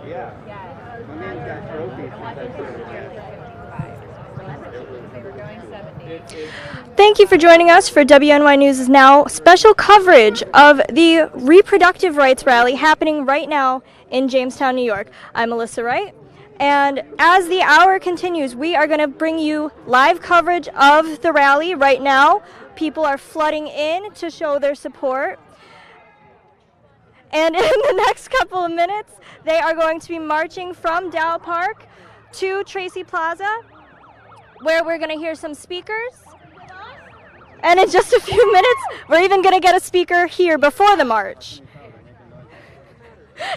Yeah. My man's got trophies. Thank you for joining us for WNY News Now special coverage of the reproductive rights rally happening right now in Jamestown, New York. I'm Alyssa Wright, and as the hour continues, we are going to bring you live coverage of the rally right now. People are flooding in to show their support. And in the next couple of minutes, they are going to be marching from Dow Park to Tracy Plaza, where we're going to hear some speakers. And in just a few minutes, we're even going to get a speaker here before the march.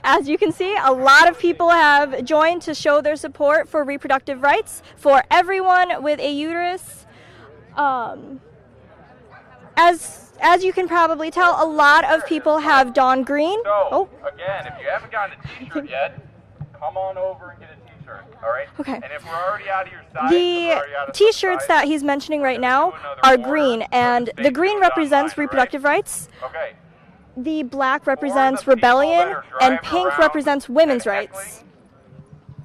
As you can see, a lot of people have joined to show their support for reproductive rights for everyone with a uterus. As you can probably tell, a lot of people have donned green. So, again, if you haven't gotten a t-shirt yet, come on over and get a t-shirt, all right? Okay. And if we're already out of your size, The t-shirts that he's mentioning right now are green, and the green represents reproductive rights. Okay. The black represents rebellion, and pink represents women's rights.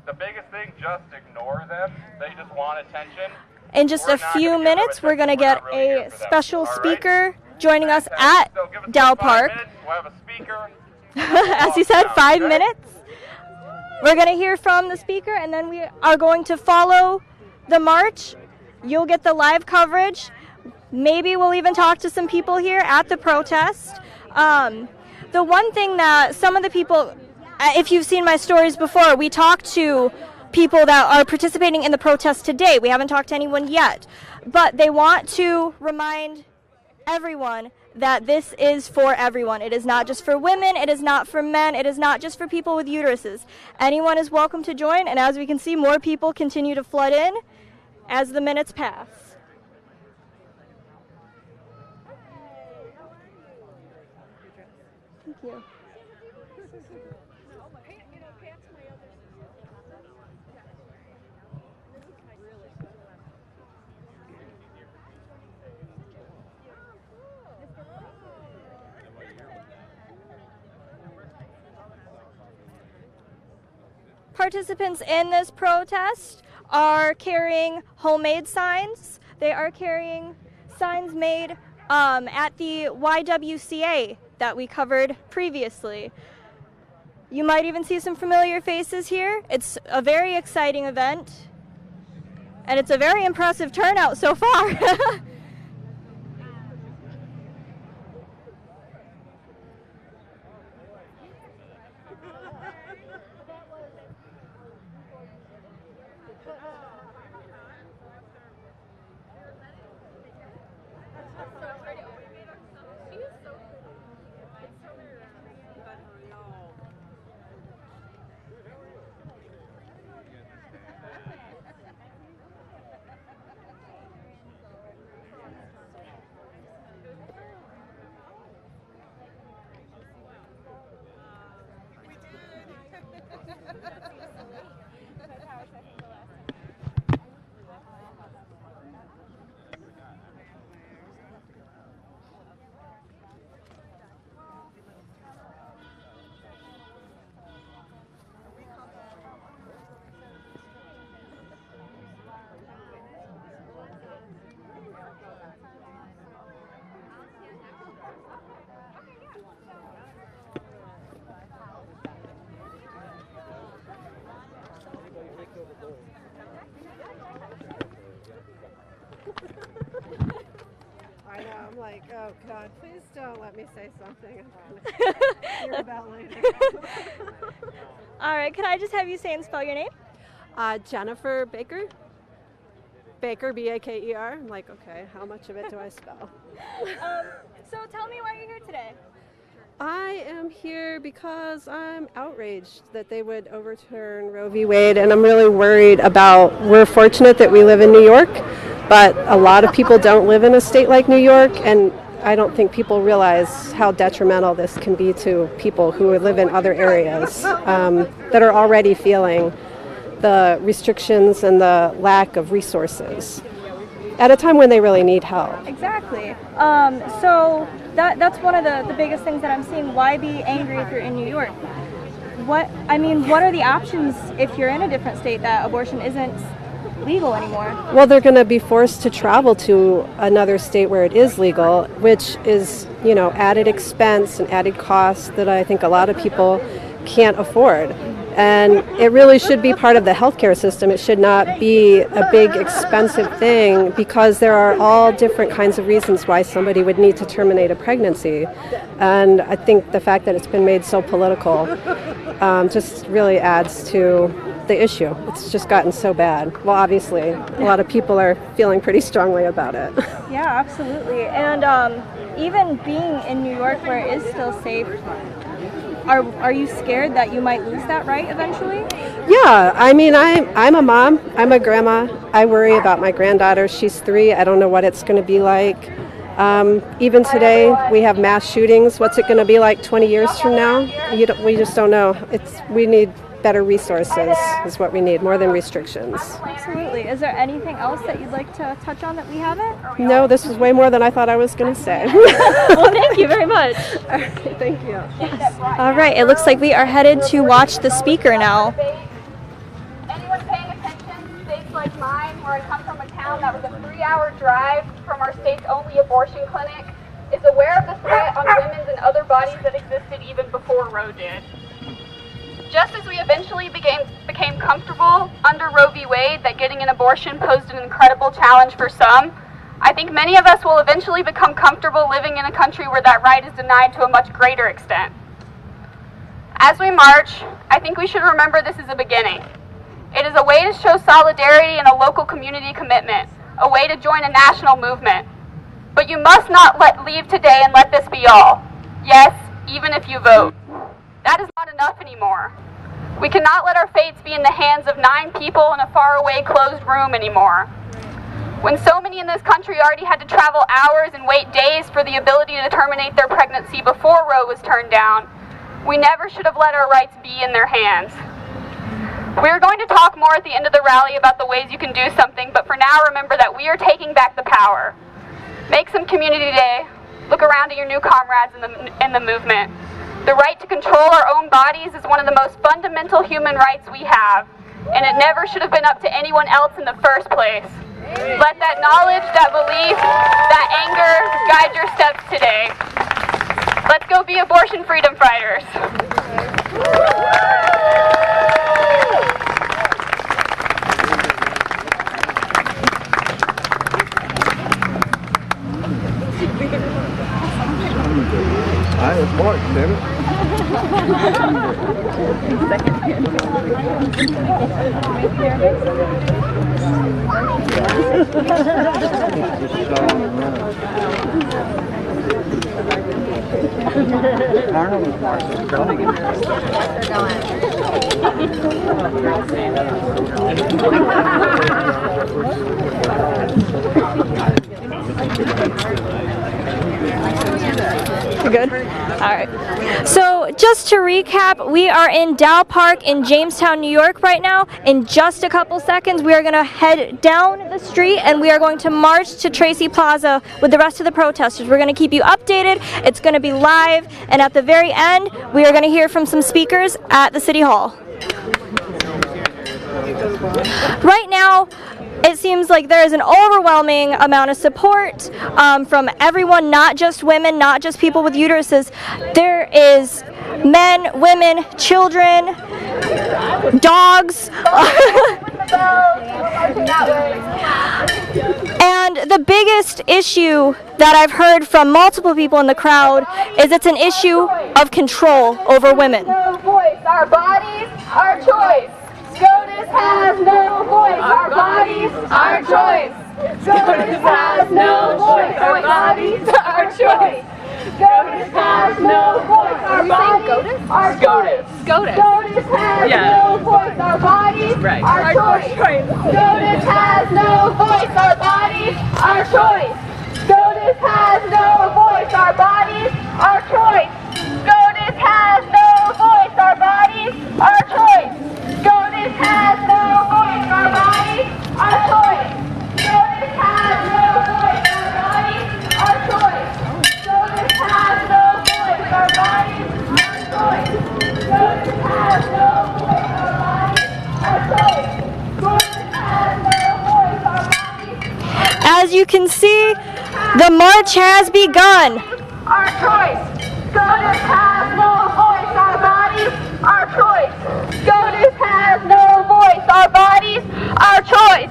The biggest thing, just ignore them. They just want attention. In just a few minutes, we're going to get a special speaker joining us at Dow Park. We'll have a speaker. As he said, 5 minutes. We're going to hear from the speaker, and then we are going to follow the march. You'll get the live coverage. Maybe we'll even talk to some people here at the protest. The one thing that some of the people, if you've seen my stories before, we talked to people that are participating in the protest today. We haven't talked to anyone yet, but they want to remind everyone that this is for everyone. It is not just for women, it is not for men, it is not just for people with uteruses. Anyone is welcome to join, and as we can see, more people continue to flood in as the minutes pass. Thank you. Participants in this protest are carrying homemade signs. They are carrying signs made at the YWCA that we covered previously. You might even see some familiar faces here. It's a very exciting event, and it's a very impressive turnout so far. I know, I'm like, oh God, please don't let me say something I'm going to hear about later. All right, can I just have you say and spell your name? Jennifer Baker. Baker, B-A-K-E-R. I'm like, okay, how much of it do I spell? So tell me why you're here today. I am here because I'm outraged that they would overturn Roe v. Wade, and I'm really worried about, we're fortunate that we live in New York, but a lot of people don't live in a state like New York, and I don't think people realize how detrimental this can be to people who live in other areas that are already feeling the restrictions and the lack of resources at a time when they really need help. Exactly. So that's one of the biggest things that I'm seeing. Why be angry if you're in New York? what are the options if you're in a different state that abortion isn't legal anymore? Well, they're going to be forced to travel to another state where it is legal, which is, added expense and added costs that I think a lot of people can't afford. And it really should be part of the healthcare system. It should not be a big, expensive thing, because there are all different kinds of reasons why somebody would need to terminate a pregnancy. And I think the fact that it's been made so political just really adds to the issue. It's just gotten so bad. Well, obviously, a lot of people are feeling pretty strongly about it. Yeah, absolutely. And even being in New York, where it is still safe, are you scared that you might lose that right eventually? Yeah, I'm a mom. I'm a grandma. I worry about my granddaughter. She's 3. I don't know what it's going to be like. Even today, we have mass shootings. What's it going to be like 20 years from now? We just don't know. We need better resources is what we need, more than restrictions. Absolutely. Is there anything else that you'd like to touch on that we haven't? No, this was way more than I thought I was going to say. Well, thank you very much. All right, thank you. Yes. All right, it looks like we are headed to watch the speaker now. Anyone paying attention? States like mine, where I come from a town that was a 3-hour drive from our state's only abortion clinic, is aware of the threat on women's and other bodies that existed even before Roe did. Just as we eventually became comfortable under Roe v. Wade that getting an abortion posed an incredible challenge for some, I think many of us will eventually become comfortable living in a country where that right is denied to a much greater extent. As we march, I think we should remember this is a beginning. It is a way to show solidarity and a local community commitment, a way to join a national movement. But you must not leave today and let this be all. Yes, even if you vote. That is not enough anymore. We cannot let our fates be in the hands of 9 people in a faraway closed room anymore. When so many in this country already had to travel hours and wait days for the ability to terminate their pregnancy before Roe was turned down, we never should have let our rights be in their hands. We are going to talk more at the end of the rally about the ways you can do something, but for now remember that we are taking back the power. Make some community day. Look around at your new comrades in the movement. The right to control our own bodies is one of the most fundamental human rights we have, and it never should have been up to anyone else in the first place. Let that knowledge, that belief, that anger guide your steps today. Let's go be abortion freedom fighters. I abort, damn it. Good? All right. So just to recap, we are in Dow Park in Jamestown, New York right now. In just a couple seconds, we are going to head down the street and we are going to march to Tracy Plaza with the rest of the protesters. We're going to keep you updated. It's going to be live. And at the very end, we are going to hear from some speakers at the City Hall. Right now, it seems like there is an overwhelming amount of support from everyone, not just women, not just people with uteruses. There is men, women, children, dogs. And the biggest issue that I've heard from multiple people in the crowd is it's an issue of control over women. No voice, our bodies, our choice. SCOTUS has no voice, our bodies, our choice. SCOTUS has no voice, our bodies, our choice. SCOTUS has no voice, our bodies, our choice. SCOTUS has no voice, our bodies, our choice. SCOTUS has no voice, our bodies, our choice. SCOTUS has no voice, our bodies, our choice. SCOTUS has no voice, our bodies, our choice. SCOTUS has no voice, our bodies, our choice. SCOTUS has no voice, our bodies, our choice. SCOTUS has no voice, our bodies, our choice. SCOTUS has as you can see, the march has begun. Our choice. SCOTUS has no voice. Our bodies. Our choice. SCOTUS has no voice. Our bodies. Our choice.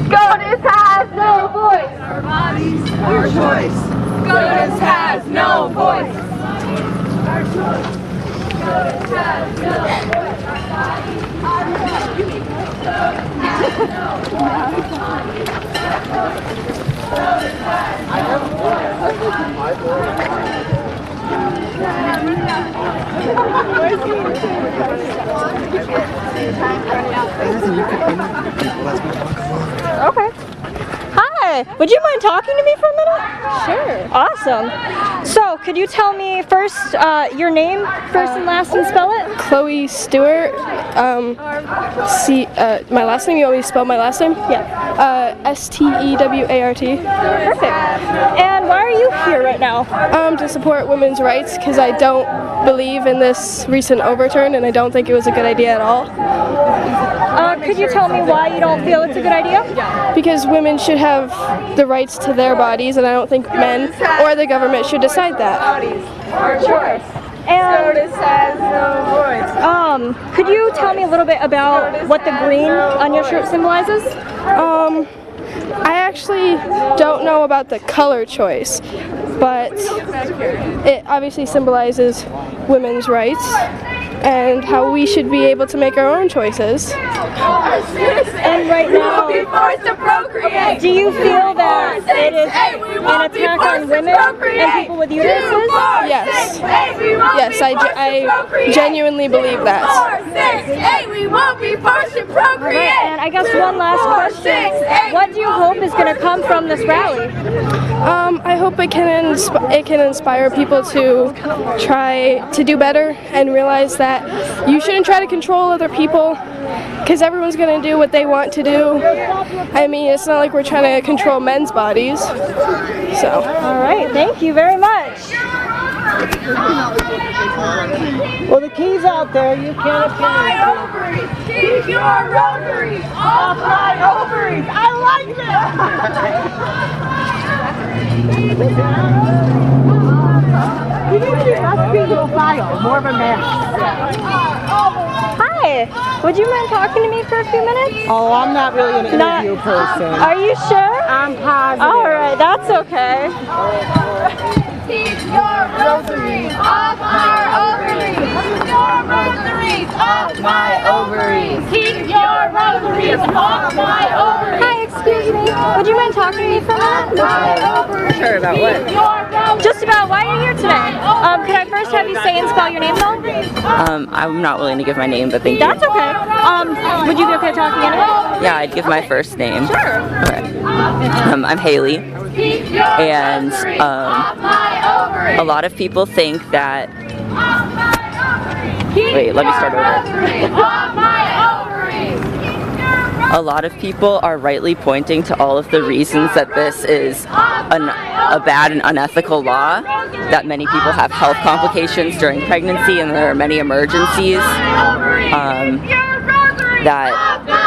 SCOTUS has no voice. Our bodies. Our choice. SCOTUS has no voice. Our choice. SCOTUS has no voice. Our bodies. Our choice. SCOTUS has no voice. SCOTUS has no Okay. Hi. Would you mind talking to me for a minute? Sure. Awesome. So, could you tell me first your name, first and last, and spell it? Chloe Stewart. My last name. You want me to spell my last name? Yeah. Stewart. Perfect. And why are you here right now? To support women's rights because I don't believe in this recent overturn and I don't think it was a good idea at all. Could you tell me why you don't feel it's a good idea? Because women should have the rights to their bodies and I don't think men or the government should decide that. Our choice. And could you tell me a little bit about what the green on your shirt symbolizes? I actually don't know about the color choice, but it obviously symbolizes women's rights and how we should be able to make our own choices. And right now, do you feel that it is an attack on women and people with uteruses? Yes. Yes, I genuinely believe that. Alright, and I guess one last question. What do you hope is going to come from this rally? I hope it can inspire people to try to do better and realize that you shouldn't try to control other people because everyone's going to do what they want to do. I mean, it's not like we're trying to control men's bodies. So. All right, thank you very much. Well, the key's out there. You can't Off my ovaries, keep your rotaries. Off my ovaries. I like that. You can keep us single file, more of a mess. Hi, would you mind talking to me for a few minutes? Oh, I'm not really an interview person. Are you sure? I'm positive. All right, that's okay. Keep your rotaries off our ovaries. Keep your rotaries off my ovaries. Keep your rotaries off my ovaries. Hi, excuse me. Would you mind talking to me for a minute? Sure, about what? Just about why you're here today. Could I first have you say and spell your name though? I'm not willing to give my name, but thank you. That's okay. Would you be okay talking anyway? Yeah, I'd give my first name. Sure. Okay. I'm Haley, and a lot of people think that. Wait, let me start over. A lot of people are rightly pointing to all of the reasons that this is a bad and unethical law, that many people have health complications during pregnancy and there are many emergencies that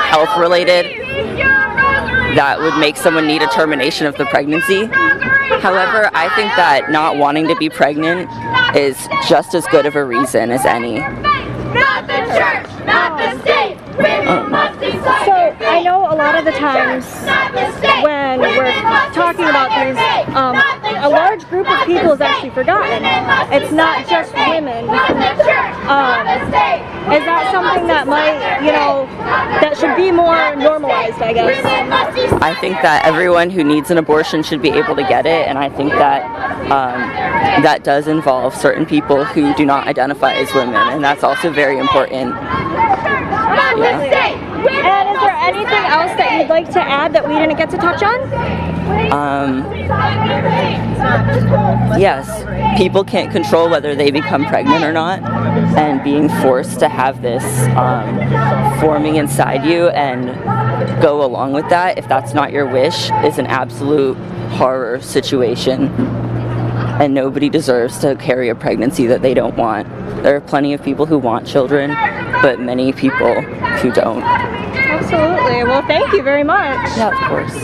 health-related that would make someone need a termination of the pregnancy. However, I think that not wanting to be pregnant is just as good of a reason as any. Not the church, not the state. Women must decide. So I know a lot of the times when we're talking about these, a large group of people is actually forgotten. It's not just women. Is that something that might, that should be more normalized, I guess? I think that everyone who needs an abortion should be able to get it, and I think that that does involve certain people who do not identify as women, and that's also very important. And is there anything else that you'd like to add that we didn't get to touch on? Yes, people can't control whether they become pregnant or not, and being forced to have this forming inside you and go along with that, if that's not your wish, is an absolute horror situation. And nobody deserves to carry a pregnancy that they don't want. There are plenty of people who want children, but many people who don't. Absolutely. Well, thank you very much. Yeah, of course.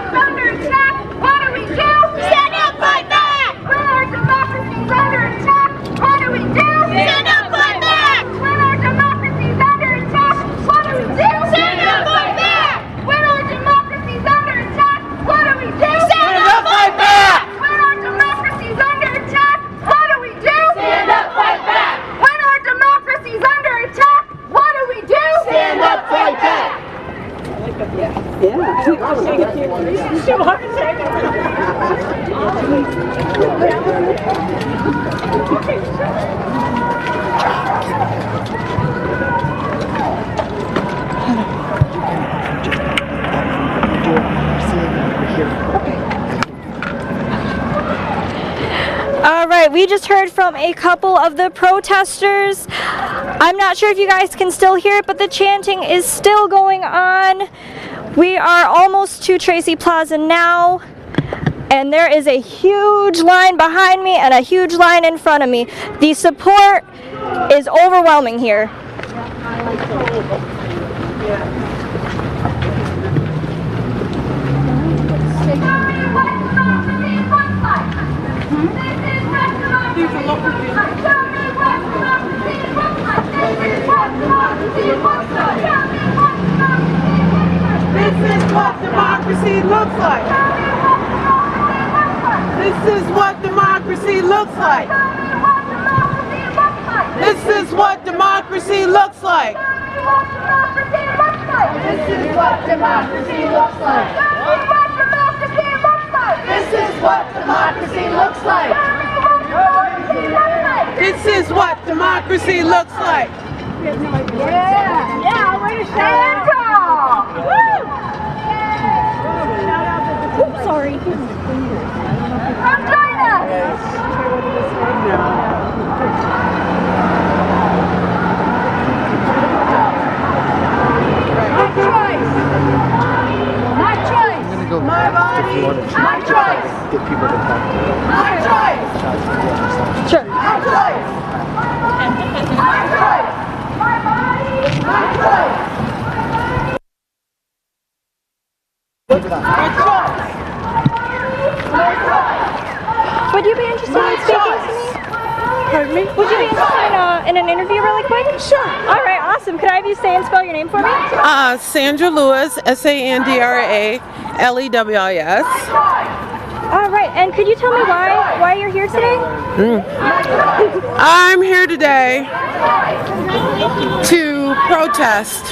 Under attack. What do we do? Stand up, fight back. When our democracy's under attack, what do we do? Stand up, fight back. When our democracy's under attack, what do we do? Stand up, fight back. When our democracy's under attack, what do we do? Stand up, fight back. When our democracy's under attack, what do we do? Stand up, fight back. When our democracy's under attack, what do we do? Stand up, fight back. All right, we just heard from a couple of the protesters. I'm not sure if you guys can still hear it, but the chanting is still going on. We are almost to Tracy Plaza now, and there is a huge line behind me and a huge line in front of me. The support is overwhelming here. This is what democracy looks like. This is what democracy looks like. This is what democracy looks like. This is what democracy looks like. This is what democracy looks like. This is what democracy looks like. Yeah, we're Sandra. Oops, sorry. Come join us. My choice. My choice. My body. My choice. Get people to talk to you. My choice. Sure. My choice. My choice. My body. My choice. My choice. Would you be interested in speaking to me? Pardon me? Would you be interested in an interview really quick? Sure. All right, awesome. Could I have you say and spell your name for me? Sandra Lewis, Sandra Lewis. All right, and could you tell me why you're here today? I'm here today to protest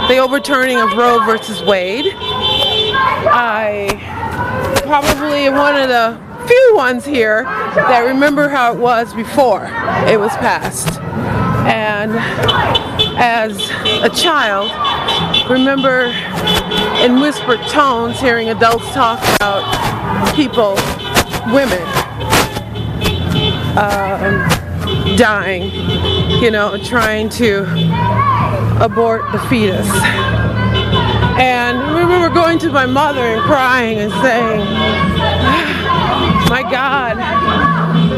the overturning of Roe versus Wade. I probably am one of the few ones here that remember how it was before it was passed. And as a child, remember in whispered tones hearing adults talk about people, women, dying, you know, trying to abort the fetus. And I remember going to my mother and crying and saying, my God,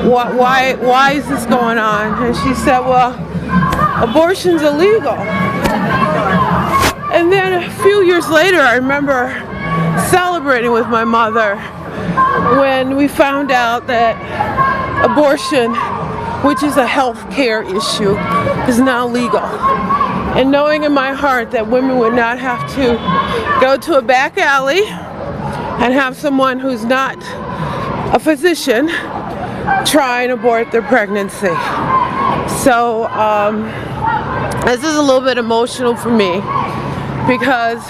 why is this going on? And she said, well, abortion's illegal. And then a few years later, I remember celebrating with my mother when we found out that abortion, which is a health care issue, is now legal. And knowing in my heart that women would not have to go to a back alley and have someone who's not a physician try and abort their pregnancy. So this is a little bit emotional for me because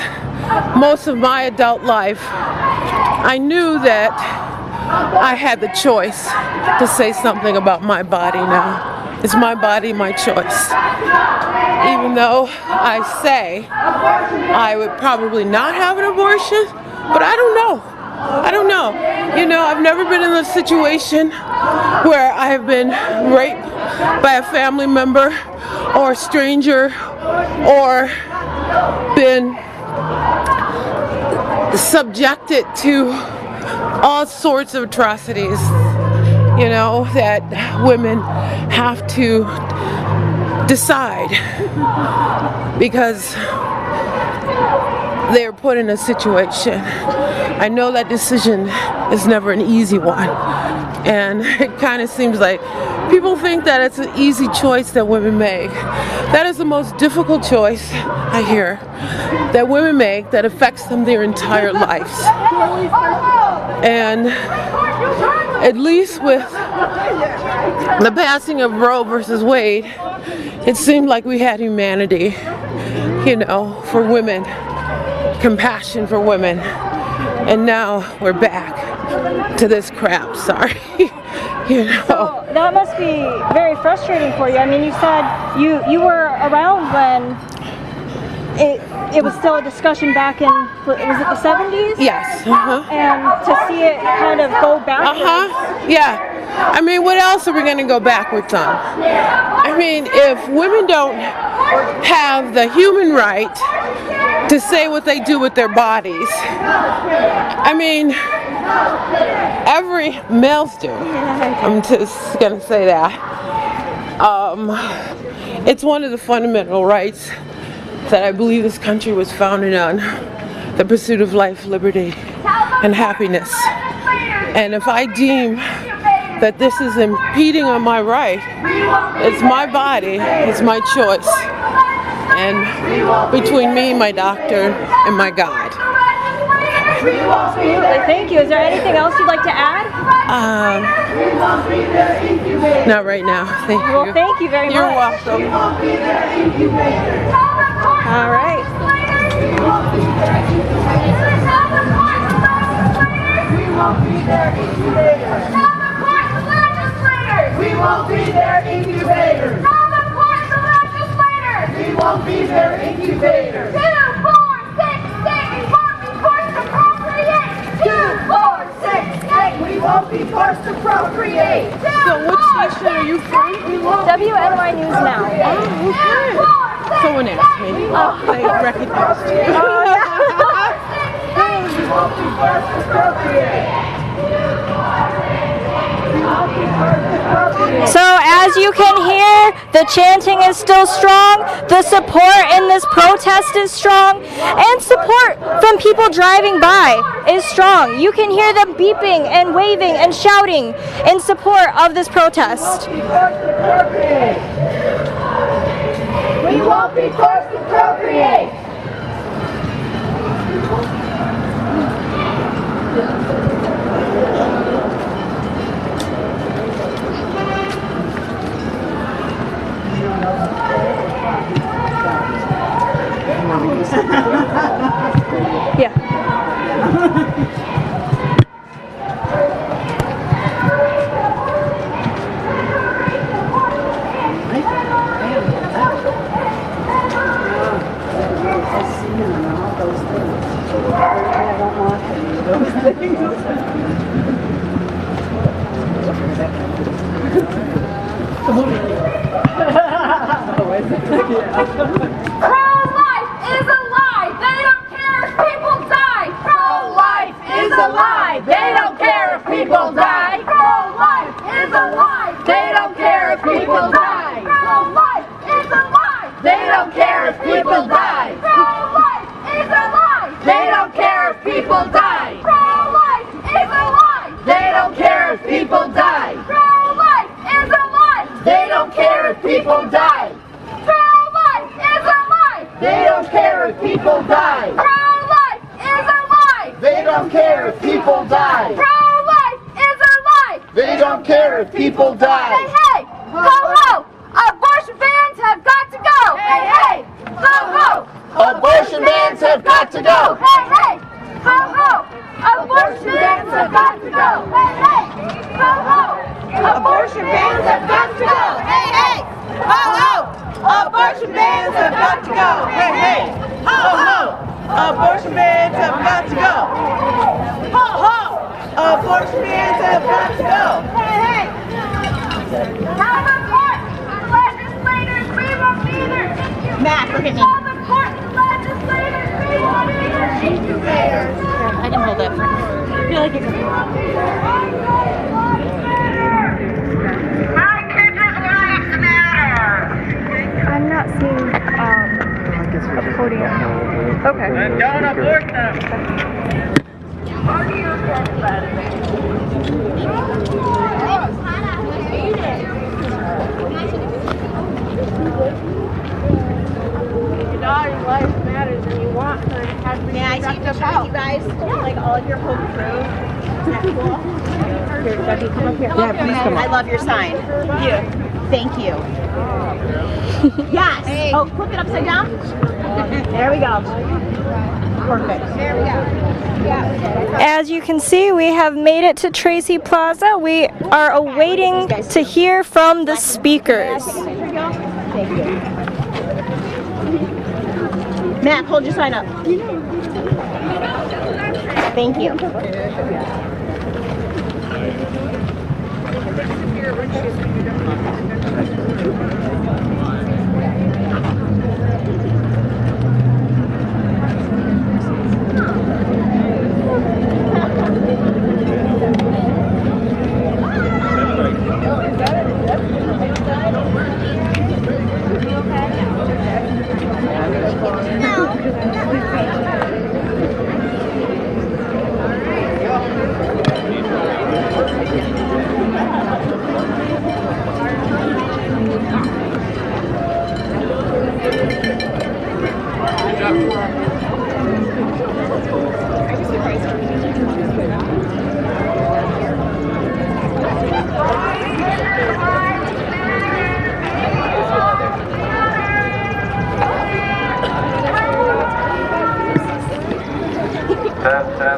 most of my adult life I knew that I had the choice to say something about my body now. It's my body, my choice. Even though I say I would probably not have an abortion, but I don't know. I don't know. You know, I've never been in a situation where I have been raped by a family member or a stranger or been subjected to all sorts of atrocities, you know, that women have to decide because they're put in a situation. I know that decision is never an easy one, and it kind of seems like people think that it's an easy choice that women make. That is the most difficult choice, I hear, that women make that affects them their entire lives. And at least with the passing of Roe versus Wade, it seemed like we had humanity, you know, for women, compassion for women. And now we're back to this crap, sorry. You know. So that must be very frustrating for you. I mean, you said you were around when it was still a discussion back in, was it the 70s? Yes. And to see it kind of go backwards. Yeah. I mean, what else are we going to go backwards on? I mean, if women don't have the human right to say what they do with their bodies, I mean, every males do. I'm just going to say that. It's one of the fundamental rights that I believe this country was founded on, the pursuit of life, liberty, and happiness. And if I deem that this is impeding on my right, it's my body, it's my choice. And between me, my doctor, and my God. Absolutely, thank you. Is there anything else you'd like to add? Not right now, thank you. Well, thank you very much. You're welcome. All right. We won't be their incubators. We won't be their incubators. We won't be their incubators. 2, 4, 6, 6. We won't be forced to procreate. So what station are you from? WNY News Now. Oh, okay. Someone asked me. They recognized you. We won't be forced to procreate. So as you can hear, the chanting is still strong, the support in this protest is strong, and support from people driving by is strong. You can hear them beeping and waving and shouting in support of this protest. We won't be forced to procreate. Yeah. Pro-life is a lie. They don't care if people die. Pro-life is a lie. They don't care if people die. Pro-life is a lie. They don't care if people die. Pro-life is a lie. They don't care if people die. Pro-life is a lie. They don't care if people die. Pro-life is a lie. They don't care if people die. Pro-life is a lie. They don't care if people die. Pro-life is a lie. They don't care if people die. Pro-life is a lie. They don't care if people die. Pro-life is a lie. They don't care if people Hey, die. hey, ho, ho. Abortion bans have got to go. Hey, hey, ho, ho. Abortion bans have got to go. Hey, hey, ho, ho. Abortion bans have got to go. Hey, hey, ho, ho. Abortion bans have got to go. Hey, hey, ho, ho. Abortion bans have got to go. Hey, hey, ho, ho. Abortion bans have got to go. Ho, ho. Abortion bans have got to go. Hey, hey. Have a court. Legislators, we won't be there. Matt, look at me. Have a court. Legislators, we won't be there. Incubators. I can hold it for I feel like it's My kids' lives matter. I'm not seeing a podium. Okay. Then down aboard them. Your daughter's life matters and you want her to have to be productive out. You guys, like all of your home crew. Isn't that cool? Here, Becky, come up here. Yeah, please come up. I love your sign. Thank you. Yes. Hey. Oh, flip it upside down. There we go. Perfect. There we go. As you can see, we have made it to Tracy Plaza. We are awaiting to hear from the speakers. Thank you. Matt, hold your sign up. Thank you.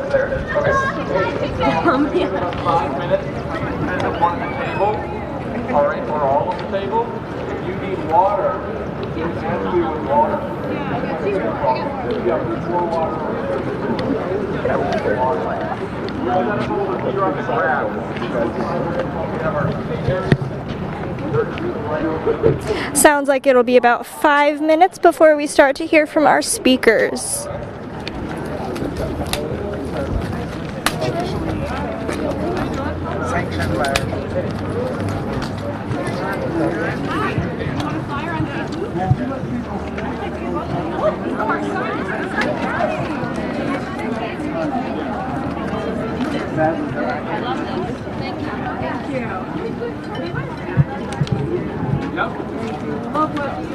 There it is. Okay. 5 minutes. Visit one at the table. All right, we're all on the table. If you need water, you can ask me with water. Yeah, there's more water. You're on the ground. Sounds like it'll be about 5 minutes before we start to hear from our speakers.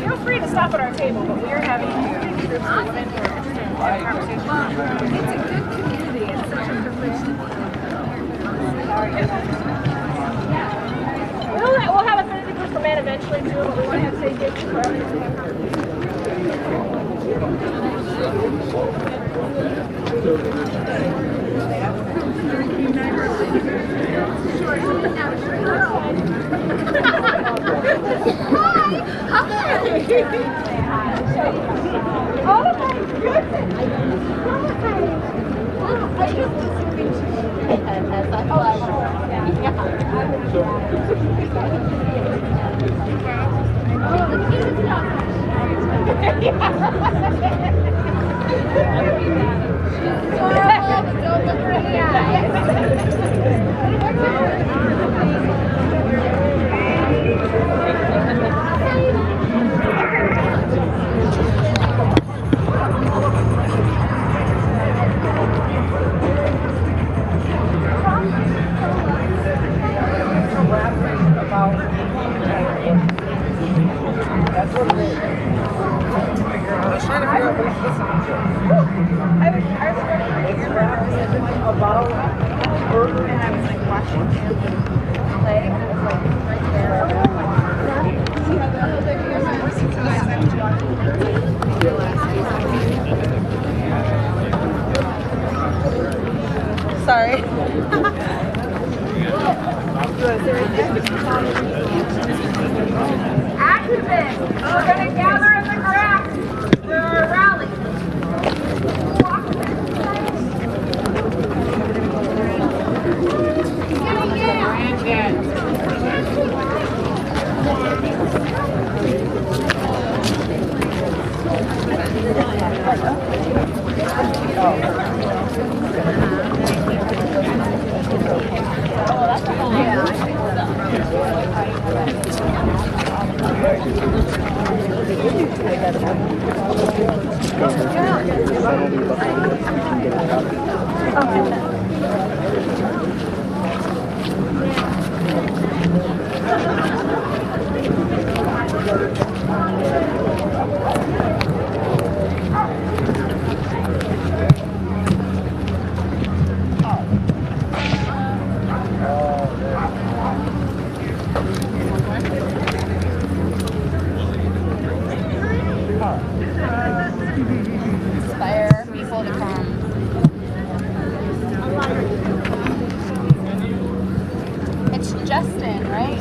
Feel free to stop at our table, but we are having groups of women who are interested in conversation. It's a good community. It's such a privilege to be We'll have a fantasy group for men eventually too, but we want to have safe groups for Oh my goodness! Don't look her in the eye. Sorry. Activists, we're going to gather in the grass for our rally. Inspire people to come. It's Justin, right?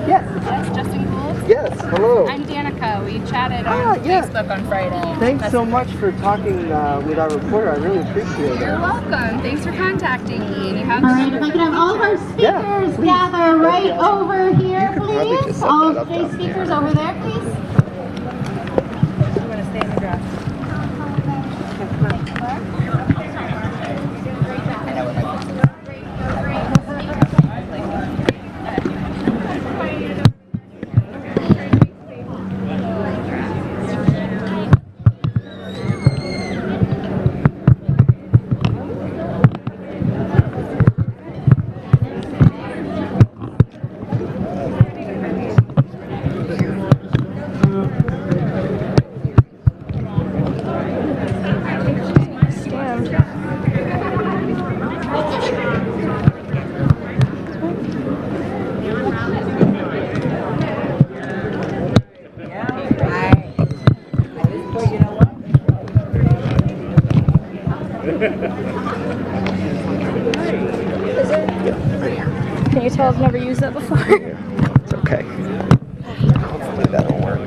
Yes. That's Justin Gould. Yes. Hello. I'm Danica. We chatted on Facebook on Friday. Thanks so much for talking with our reporter. I really appreciate it. You're welcome. Thanks for contacting me. And you have All right, if I could have all of our speakers gather right over here, please. All of today's speakers over there, please. Can you tell I've never used that before? It's okay. Hopefully that'll work.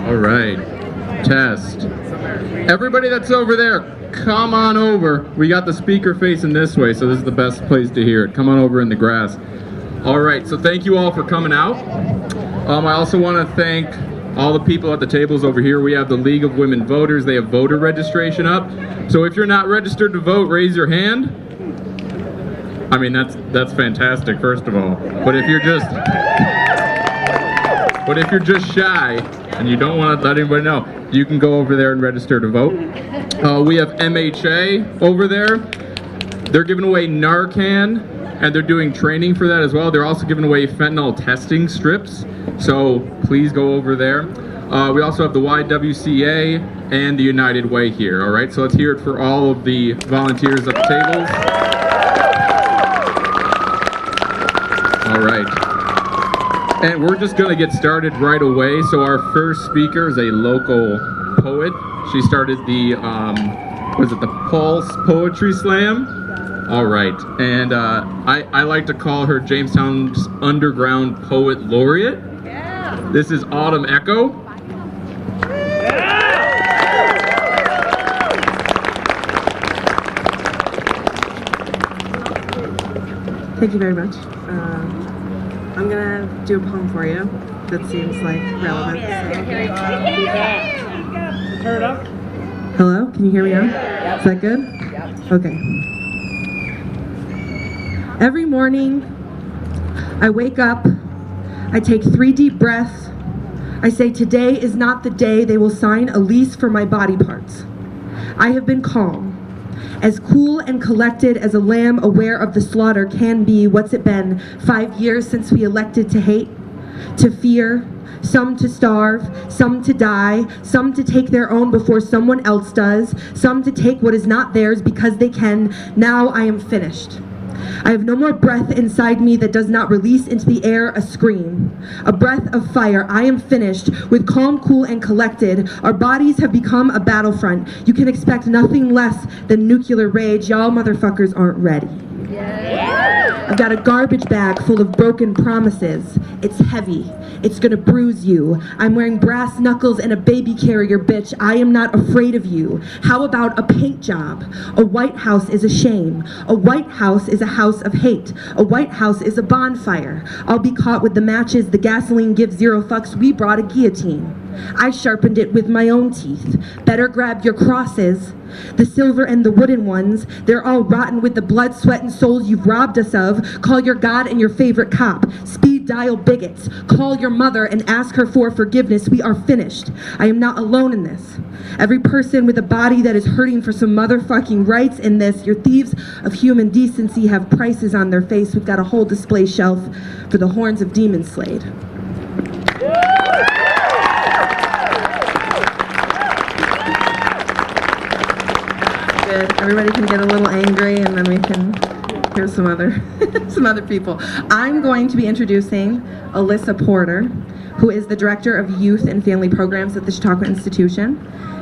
All right, test. Everybody that's over there, come on over. We got the speaker facing this way, so this is the best place to hear it. Come on over in the grass. All right, so thank you all for coming out. I also want to thank all the people at the tables over here. We have the League of Women Voters. They have voter registration up. So if you're not registered to vote, raise your hand. I mean, that's fantastic, first of all. But if you're just shy and you don't want to let anybody know, you can go over there and register to vote. We have MHA over there. They're giving away Narcan, and they're doing training for that as well. They're also giving away fentanyl testing strips, so please go over there. We also have the YWCA and the United Way here, all right? So let's hear it for all of the volunteers at the tables. All right. And we're just gonna get started right away. So our first speaker is a local poet. She started the, the Pulse Poetry Slam? All right, and I like to call her Jamestown's Underground Poet Laureate. Yeah. This is Autumn Echo. Yeah. Thank you very much. I'm gonna do a poem for you that seems like relevant. Turn it up. Hello, can you hear me now? Is that good? Okay. Every morning, I wake up, I take 3 deep breaths, I say today is not the day they will sign a lease for my body parts. I have been calm, as cool and collected as a lamb aware of the slaughter can be. What's it been, 5 years since we elected to hate, to fear, some to starve, some to die, some to take their own before someone else does, some to take what is not theirs because they can. Now I am finished. I have no more breath inside me that does not release into the air a scream, a breath of fire. I am finished with calm, cool, and collected. Our bodies have become a battlefront. You can expect nothing less than nuclear rage. Y'all motherfuckers aren't ready. I've got a garbage bag full of broken promises. It's heavy. It's gonna bruise you. I'm wearing brass knuckles and a baby carrier, bitch. I am not afraid of you. How about a paint job? A White House is a shame. A White House is a house of hate. A White House is a bonfire. I'll be caught with the matches. The gasoline gives 0 fucks. We brought a guillotine. I sharpened it with my own teeth. Better grab your crosses. The silver and the wooden ones, they're all rotten with the blood, sweat, and souls you've robbed us of. Call your God and your favorite cop. Speed dial bigots. Call your mother and ask her for forgiveness. We are finished. I am not alone in this. Every person with a body that is hurting for some motherfucking rights in this. Your thieves of human decency have prices on their face. We've got a whole display shelf for the horns of demons slayed. Everybody can get a little angry, and then we can hear some other people. I'm going to be introducing Alyssa Porter, who is the Director of Youth and Family Programs at the Chautauqua Institution.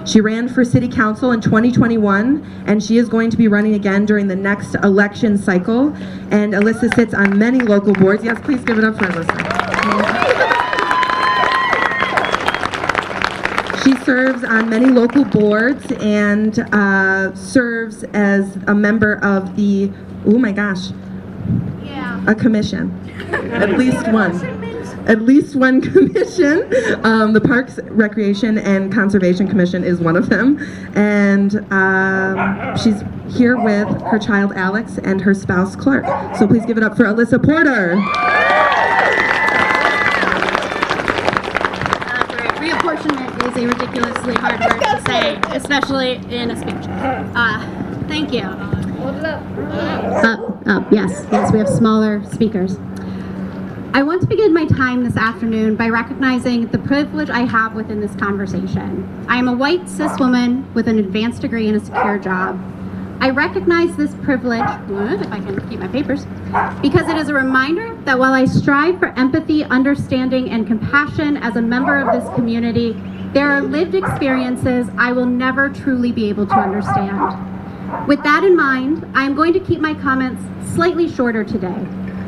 She ran for City Council in 2021, and she is going to be running again during the next election cycle. And Alyssa sits on many local boards. Yes, please give it up for Alyssa. She serves on many local boards and serves as a member of the, oh my gosh, a commission, at least one commission. The Parks, Recreation, and Conservation Commission is one of them. And she's here with her child Alex and her spouse Clark. So please give it up for Alyssa Porter. Reapportionment is a ridiculously hard word to say, especially in a speech. Thank you. Hold it up. Yes, we have smaller speakers. I want to begin my time this afternoon by recognizing the privilege I have within this conversation. I am a white cis woman with an advanced degree and a secure job. I recognize this privilege, if I can keep my papers, because it is a reminder that while I strive for empathy, understanding, and compassion as a member of this community, there are lived experiences I will never truly be able to understand. With that in mind, I am going to keep my comments slightly shorter today,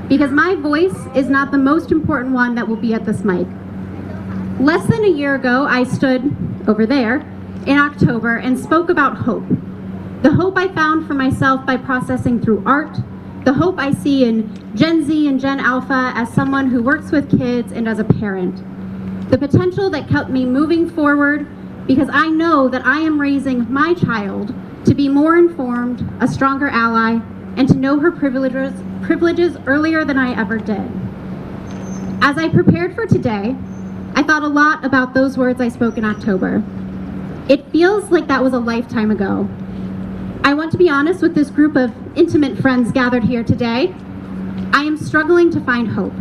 because my voice is not the most important one that will be at this mic. Less than a year ago, I stood over there in October and spoke about hope. The hope I found for myself by processing through art, the hope I see in Gen Z and Gen Alpha as someone who works with kids and as a parent. The potential that kept me moving forward because I know that I am raising my child to be more informed, a stronger ally, and to know her privileges earlier than I ever did. As I prepared for today, I thought a lot about those words I spoke in October. It feels like that was a lifetime ago. I want to be honest with this group of intimate friends gathered here today. I am struggling to find hope.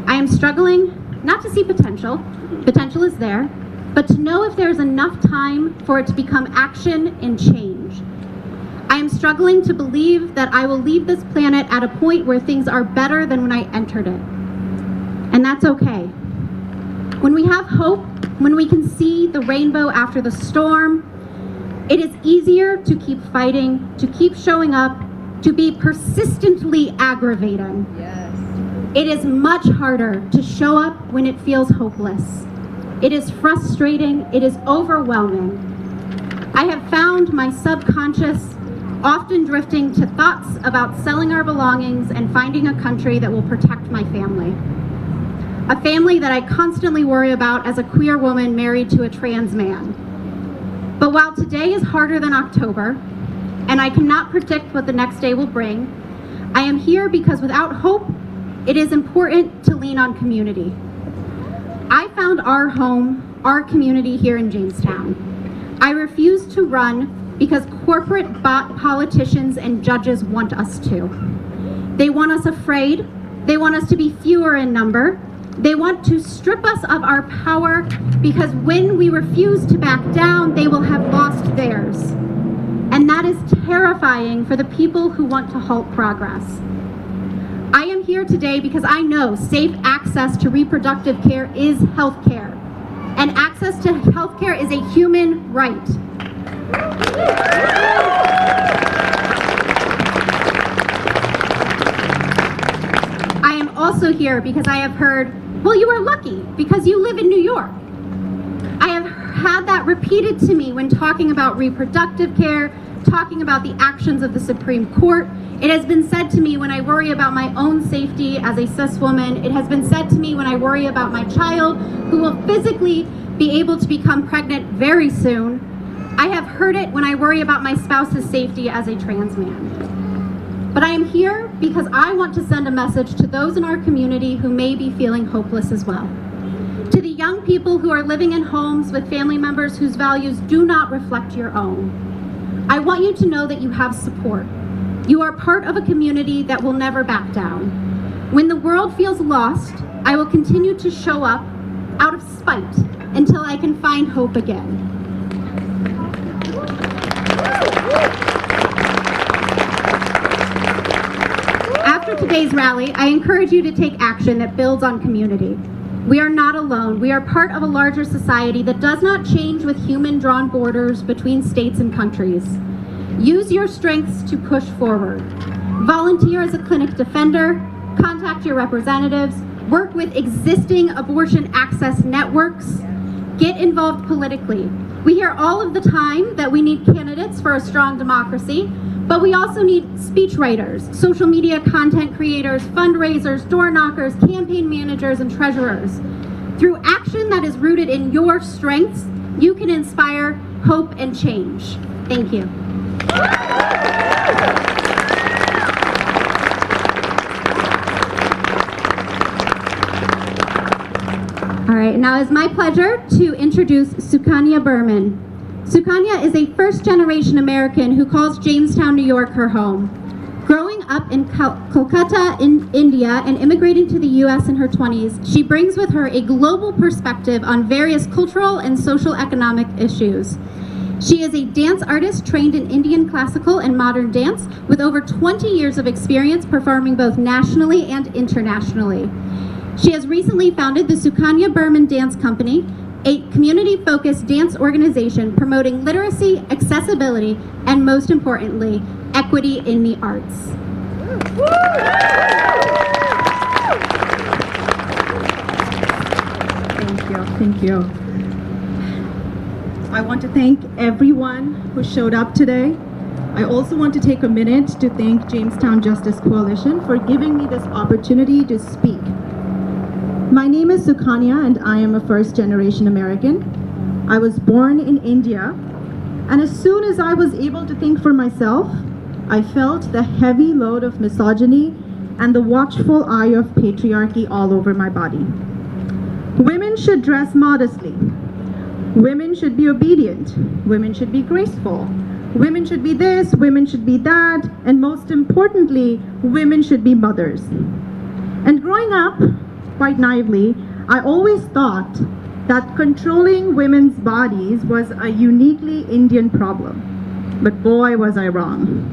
I am struggling not to see potential. Potential is there, but to know if there's enough time for it to become action and change. I am struggling to believe that I will leave this planet at a point where things are better than when I entered it. And that's okay. When we have hope, when we can see the rainbow after the storm, it is easier to keep fighting, to keep showing up, to be persistently aggravating. Yes. It is much harder to show up when it feels hopeless. It is frustrating, it is overwhelming. I have found my subconscious often drifting to thoughts about selling our belongings and finding a country that will protect my family. A family that I constantly worry about as a queer woman married to a trans man. But while today is harder than October, and I cannot predict what the next day will bring, I am here because without hope, it is important to lean on community. I found our home, our community here in Jamestown. I refuse to run because corporate bot politicians and judges want us to. They want us afraid. They want us to be fewer in number. They want to strip us of our power because when we refuse to back down, they will have lost theirs. And that is terrifying for the people who want to halt progress. I am here today because I know safe access to reproductive care is health care, and access to health care is a human right. I am also here because I have heard, well, you are lucky because you live in New York. I have had that repeated to me when talking about reproductive care, talking about the actions of the Supreme Court. It has been said to me when I worry about my own safety as a cis woman. It has been said to me when I worry about my child who will physically be able to become pregnant very soon. I have heard it when I worry about my spouse's safety as a trans man. But I am here because I want to send a message to those in our community who may be feeling hopeless as well. To the young people who are living in homes with family members whose values do not reflect your own. I want you to know that you have support. You are part of a community that will never back down. When the world feels lost, I will continue to show up out of spite until I can find hope again. After today's rally, I encourage you to take action that builds on community. We are not alone. We are part of a larger society that does not change with human-drawn borders between states and countries. Use your strengths to push forward. Volunteer as a clinic defender, contact your representatives, work with existing abortion access networks, get involved politically. We hear all of the time that we need candidates for a strong democracy, but we also need speechwriters, social media content creators, fundraisers, door knockers, campaign managers, and treasurers. Through action that is rooted in your strengths, you can inspire hope and change. Thank you. All right, now it's my pleasure to introduce Sukanya Berman. Sukanya is a first-generation American who calls Jamestown, New York, her home. Growing up in Kolkata in India and immigrating to the U.S. in her 20s, she brings with her a global perspective on various cultural and social economic issues. She is a dance artist trained in Indian classical and modern dance with over 20 years of experience performing both nationally and internationally. She has recently founded the Sukanya Berman Dance Company, a community-focused dance organization promoting literacy, accessibility, and most importantly, equity in the arts. Thank you. I want to thank everyone who showed up today. I also want to take a minute to thank Jamestown Justice Coalition for giving me this opportunity to speak. My name is Sukanya and I am a first-generation American. I was born in India, and as soon as I was able to think for myself, I felt the heavy load of misogyny and the watchful eye of patriarchy all over my body. Women should dress modestly. Women should be obedient. Women should be graceful. Women should be this, women should be that, and most importantly, women should be mothers. And growing up, quite naively, I always thought that controlling women's bodies was a uniquely Indian problem. But boy, was I wrong.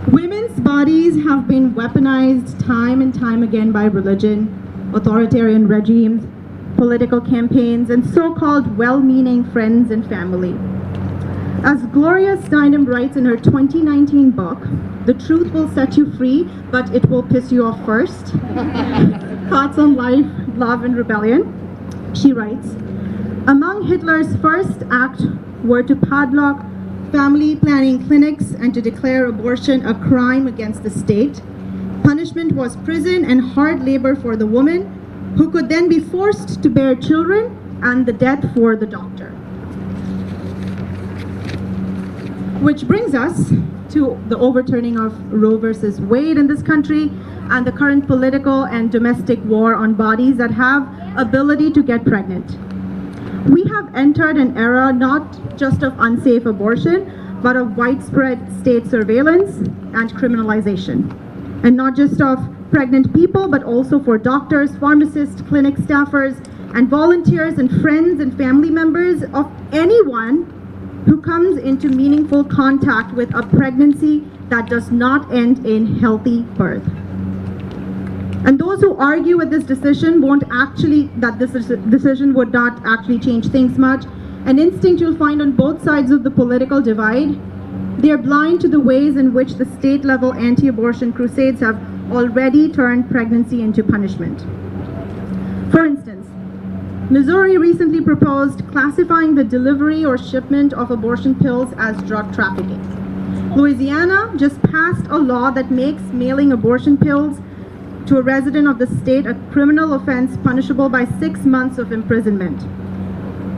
Women's bodies have been weaponized time and time again by religion, authoritarian regimes, political campaigns, and so-called well-meaning friends and family. As Gloria Steinem writes in her 2019 book, The Truth Will Set You Free, but It Will Piss You Off First, Thoughts on Life, Love, and Rebellion, she writes, among Hitler's first acts were to padlock family planning clinics and to declare abortion a crime against the state. Punishment was prison and hard labor for the woman, who could then be forced to bear children, and the death for the doctor. Which brings us to the overturning of Roe versus Wade in this country and the current political and domestic war on bodies that have ability to get pregnant. We have entered an era not just of unsafe abortion, but of widespread state surveillance and criminalization. And not just of pregnant people, but also for doctors, pharmacists, clinic staffers, and volunteers and friends and family members of anyone who comes into meaningful contact with a pregnancy that does not end in healthy birth. And those who argue with this decision that this decision would not actually change things much, an instinct you'll find on both sides of the political divide. They are blind to the ways in which the state-level anti-abortion crusades have already turned pregnancy into punishment. For instance, Missouri recently proposed classifying the delivery or shipment of abortion pills as drug trafficking. Louisiana just passed a law that makes mailing abortion pills to a resident of the state a criminal offense punishable by 6 months of imprisonment.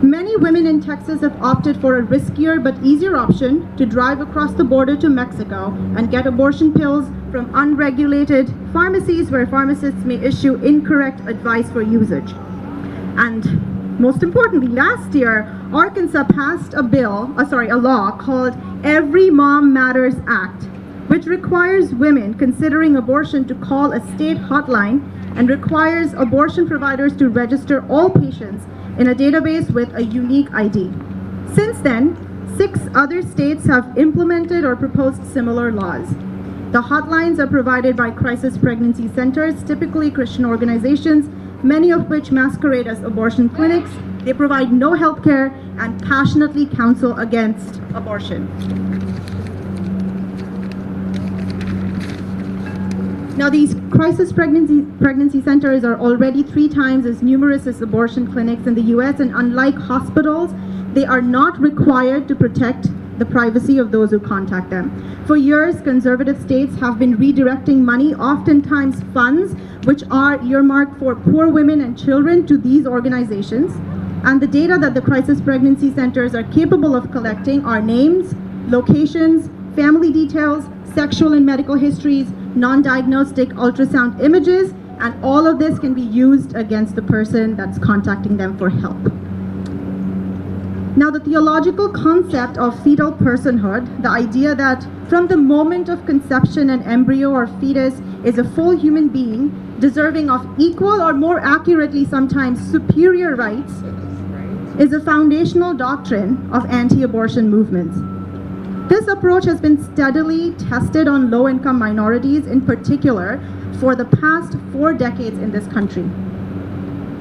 Many women in Texas have opted for a riskier but easier option to drive across the border to Mexico and get abortion pills from unregulated pharmacies where pharmacists may issue incorrect advice for usage. And most importantly, last year, Arkansas passed a law called Every Mom Matters Act, which requires women considering abortion to call a state hotline and requires abortion providers to register all patients in a database with a unique ID. Since then, 6 other states have implemented or proposed similar laws. The hotlines are provided by crisis pregnancy centers, typically Christian organizations, many of which masquerade as abortion clinics. They provide no health care and passionately counsel against abortion. Now, these crisis pregnancy centers are already 3 times as numerous as abortion clinics in the US, and unlike hospitals, they are not required to protect the privacy of those who contact them. For years, conservative states have been redirecting money, oftentimes funds, which are earmarked for poor women and children, to these organizations. And the data that the crisis pregnancy centers are capable of collecting are names, locations, family details, sexual and medical histories, non-diagnostic ultrasound images, and all of this can be used against the person that's contacting them for help. Now, the theological concept of fetal personhood, the idea that from the moment of conception an embryo or fetus is a full human being deserving of equal, or more accurately sometimes superior, rights, is a foundational doctrine of anti-abortion movements. This approach has been steadily tested on low-income minorities in particular for the past 4 decades in this country.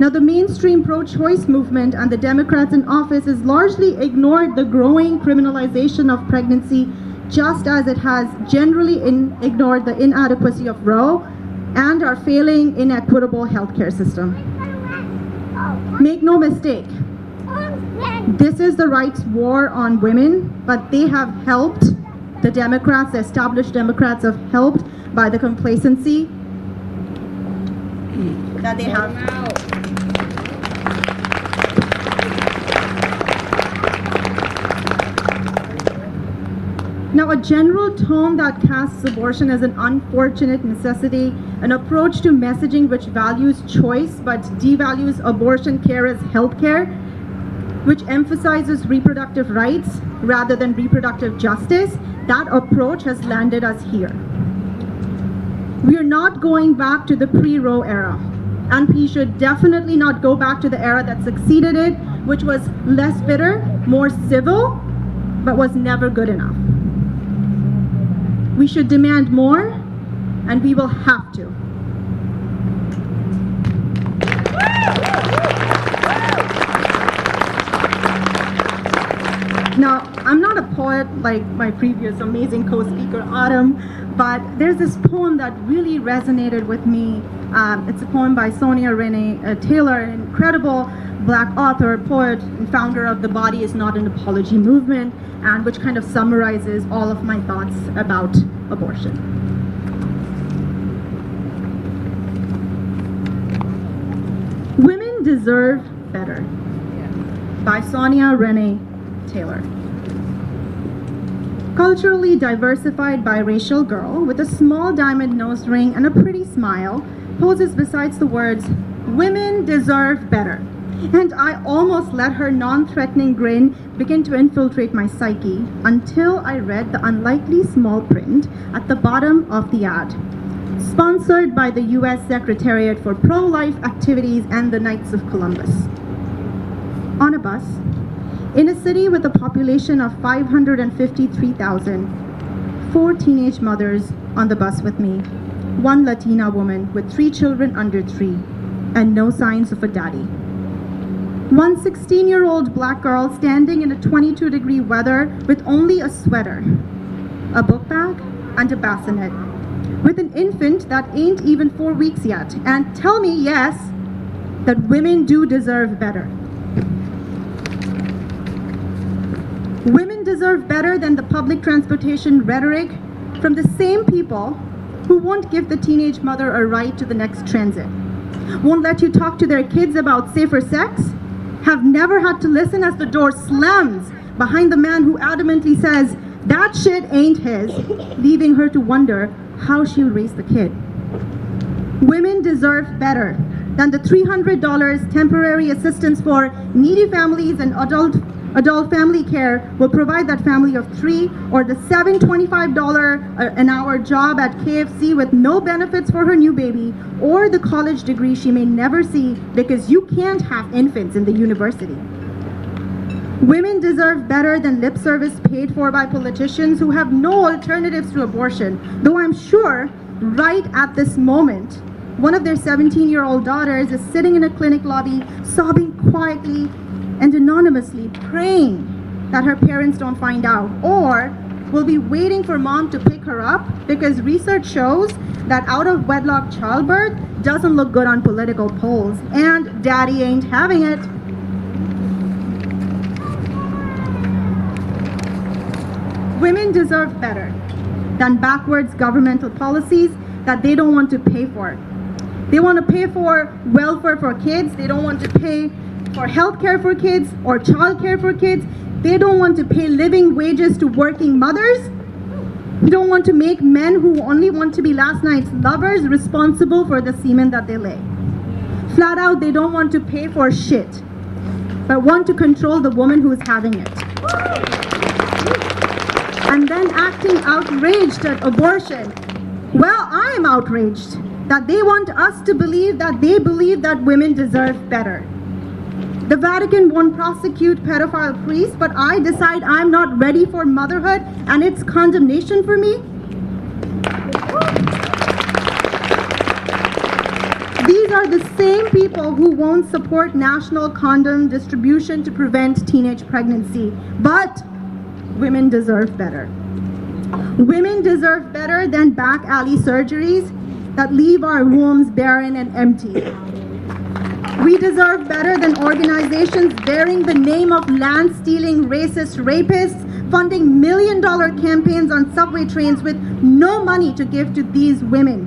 Now, the mainstream pro-choice movement and the Democrats in office has largely ignored the growing criminalization of pregnancy, just as it has generally ignored the inadequacy of Roe and our failing inequitable healthcare system. Make no mistake, this is the rights war on women, but they have helped the Democrats, the established Democrats, have helped by the complacency that they have. Now, a general tone that casts abortion as an unfortunate necessity, an approach to messaging which values choice but devalues abortion care as health care, which emphasizes reproductive rights rather than reproductive justice, that approach has landed us here. We are not going back to the pre-Roe era, and we should definitely not go back to the era that succeeded it, which was less bitter, more civil, but was never good enough. We should demand more, and we will have to. Now, I'm not a poet like my previous amazing co-speaker, Autumn, but there's this poem that really resonated with me. It's a poem by Sonia Renee Taylor, an incredible Black author, poet, and founder of the Body Is Not an Apology movement, and which kind of summarizes all of my thoughts about abortion. Women Deserve Better by Sonia Renee Taylor. Culturally diversified biracial girl with a small diamond nose ring and a pretty smile poses besides the words, "Women deserve better." And I almost let her non-threatening grin begin to infiltrate my psyche until I read the unlikely small print at the bottom of the ad. Sponsored by the U.S. Secretariat for Pro-Life Activities and the Knights of Columbus. On a bus, in a city with a population of 553,000, 4 teenage mothers on the bus with me, 1 Latina woman with 3 children under 3, and no signs of a daddy. 1 16-year-old Black girl standing in a 22-degree weather with only a sweater, a book bag, and a bassinet, with an infant that ain't even 4 weeks yet. And tell me, yes, that women do deserve better. Women deserve better than the public transportation rhetoric from the same people who won't give the teenage mother a ride to the next transit, won't let you talk to their kids about safer sex, have never had to listen as the door slams behind the man who adamantly says, that shit ain't his, leaving her to wonder how she'll raise the kid. Women deserve better than the $300 temporary assistance for needy families and adult family care will provide that family of 3, or the $725 an hour job at KFC with no benefits for her new baby, or the college degree she may never see because you can't have infants in the university. Women deserve better than lip service paid for by politicians who have no alternatives to abortion, though I'm sure right at this moment, one of their 17-year-old daughters is sitting in a clinic lobby, sobbing quietly and anonymously, praying that her parents don't find out, or will be waiting for mom to pick her up because research shows that out-of-wedlock childbirth doesn't look good on political polls, and daddy ain't having it. Women deserve better than backwards governmental policies that they don't want to pay for. They want to pay for welfare for kids. They don't want to pay for health care for kids or child care for kids. They don't want to pay living wages to working mothers. They don't want to make men who only want to be last night's lovers responsible for the semen that they lay. Flat out, they don't want to pay for shit, but want to control the woman who is having it. And then acting outraged at abortion. Well, I am outraged that they want us to believe that they believe that women deserve better. The Vatican won't prosecute pedophile priests, but I decide I'm not ready for motherhood and it's condemnation for me? These are the same people who won't support national condom distribution to prevent teenage pregnancy. But women deserve better. Women deserve better than back alley surgeries that leave our wombs barren and empty. We deserve better than organizations bearing the name of land-stealing racist rapists funding million-dollar campaigns on subway trains with no money to give to these women,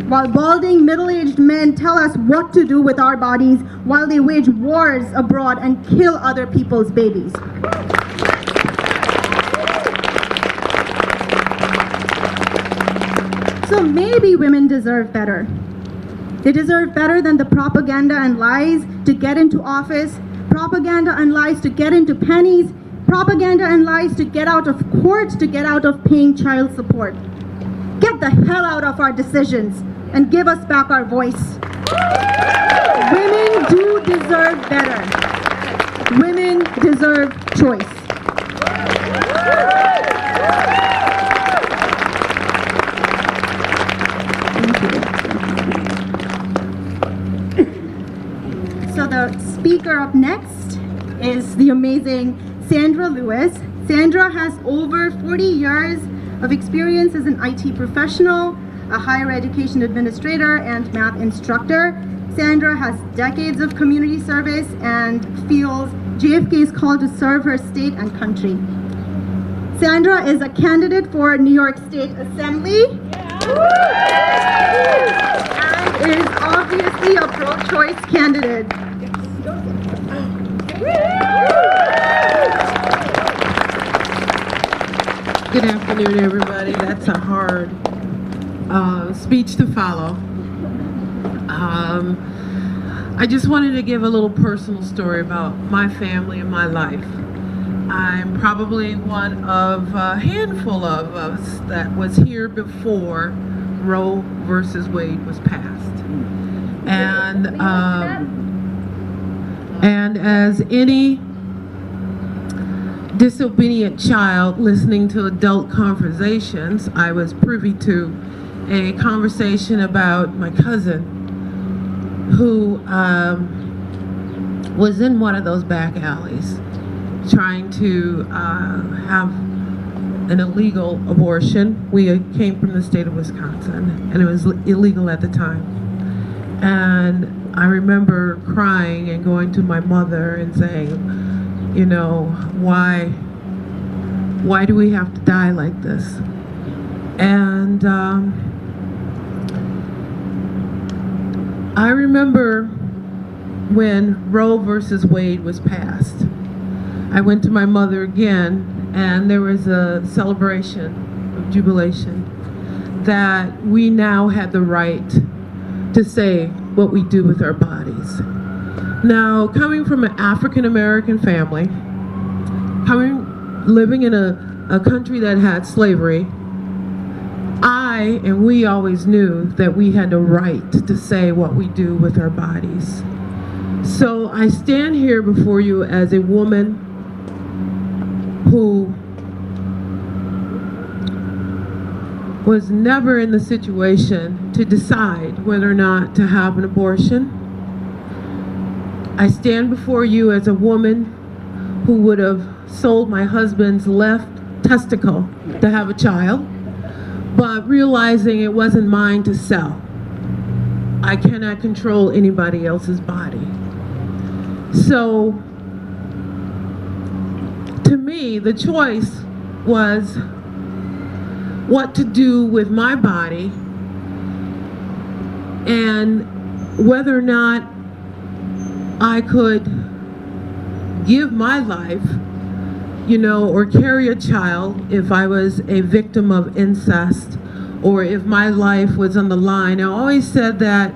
while balding middle-aged men tell us what to do with our bodies while they wage wars abroad and kill other people's babies. So maybe women deserve better. They deserve better than the propaganda and lies to get into office, propaganda and lies to get into pennies, propaganda and lies to get out of court, to get out of paying child support. Get the hell out of our decisions and give us back our voice. Women do deserve better. Women deserve choice. So the speaker up next is the amazing Sandra Lewis. Sandra has over 40 years of experience as an IT professional, a higher education administrator, and math instructor. Sandra has decades of community service and feels JFK's call to serve her state and country. Sandra is a candidate for New York State Assembly and is obviously a pro-choice candidate. Good afternoon, everybody. That's a hard speech to follow. I just wanted to give a little personal story about my family and my life. I'm probably one of a handful of us that was here before Roe versus Wade was passed. And as any disobedient child listening to adult conversations, I was privy to a conversation about my cousin who was in one of those back alleys trying to have an illegal abortion. We came from the state of Wisconsin, and it was illegal at the time. And I remember crying and going to my mother and saying, you know, why do we have to die like this? And I remember when Roe versus Wade was passed, I went to my mother again, and there was a celebration of jubilation that we now had the right to say what we do with our bodies. Now, coming from an African American family, living in a country that had slavery, we always knew that we had the right to say what we do with our bodies. So I stand here before you as a woman who was never in the situation to decide whether or not to have an abortion. I stand before you as a woman who would have sold my husband's left testicle to have a child, but realizing it wasn't mine to sell. I cannot control anybody else's body. So, to me, the choice was what to do with my body and whether or not I could give my life, you know, or carry a child if I was a victim of incest or if my life was on the line. I always said that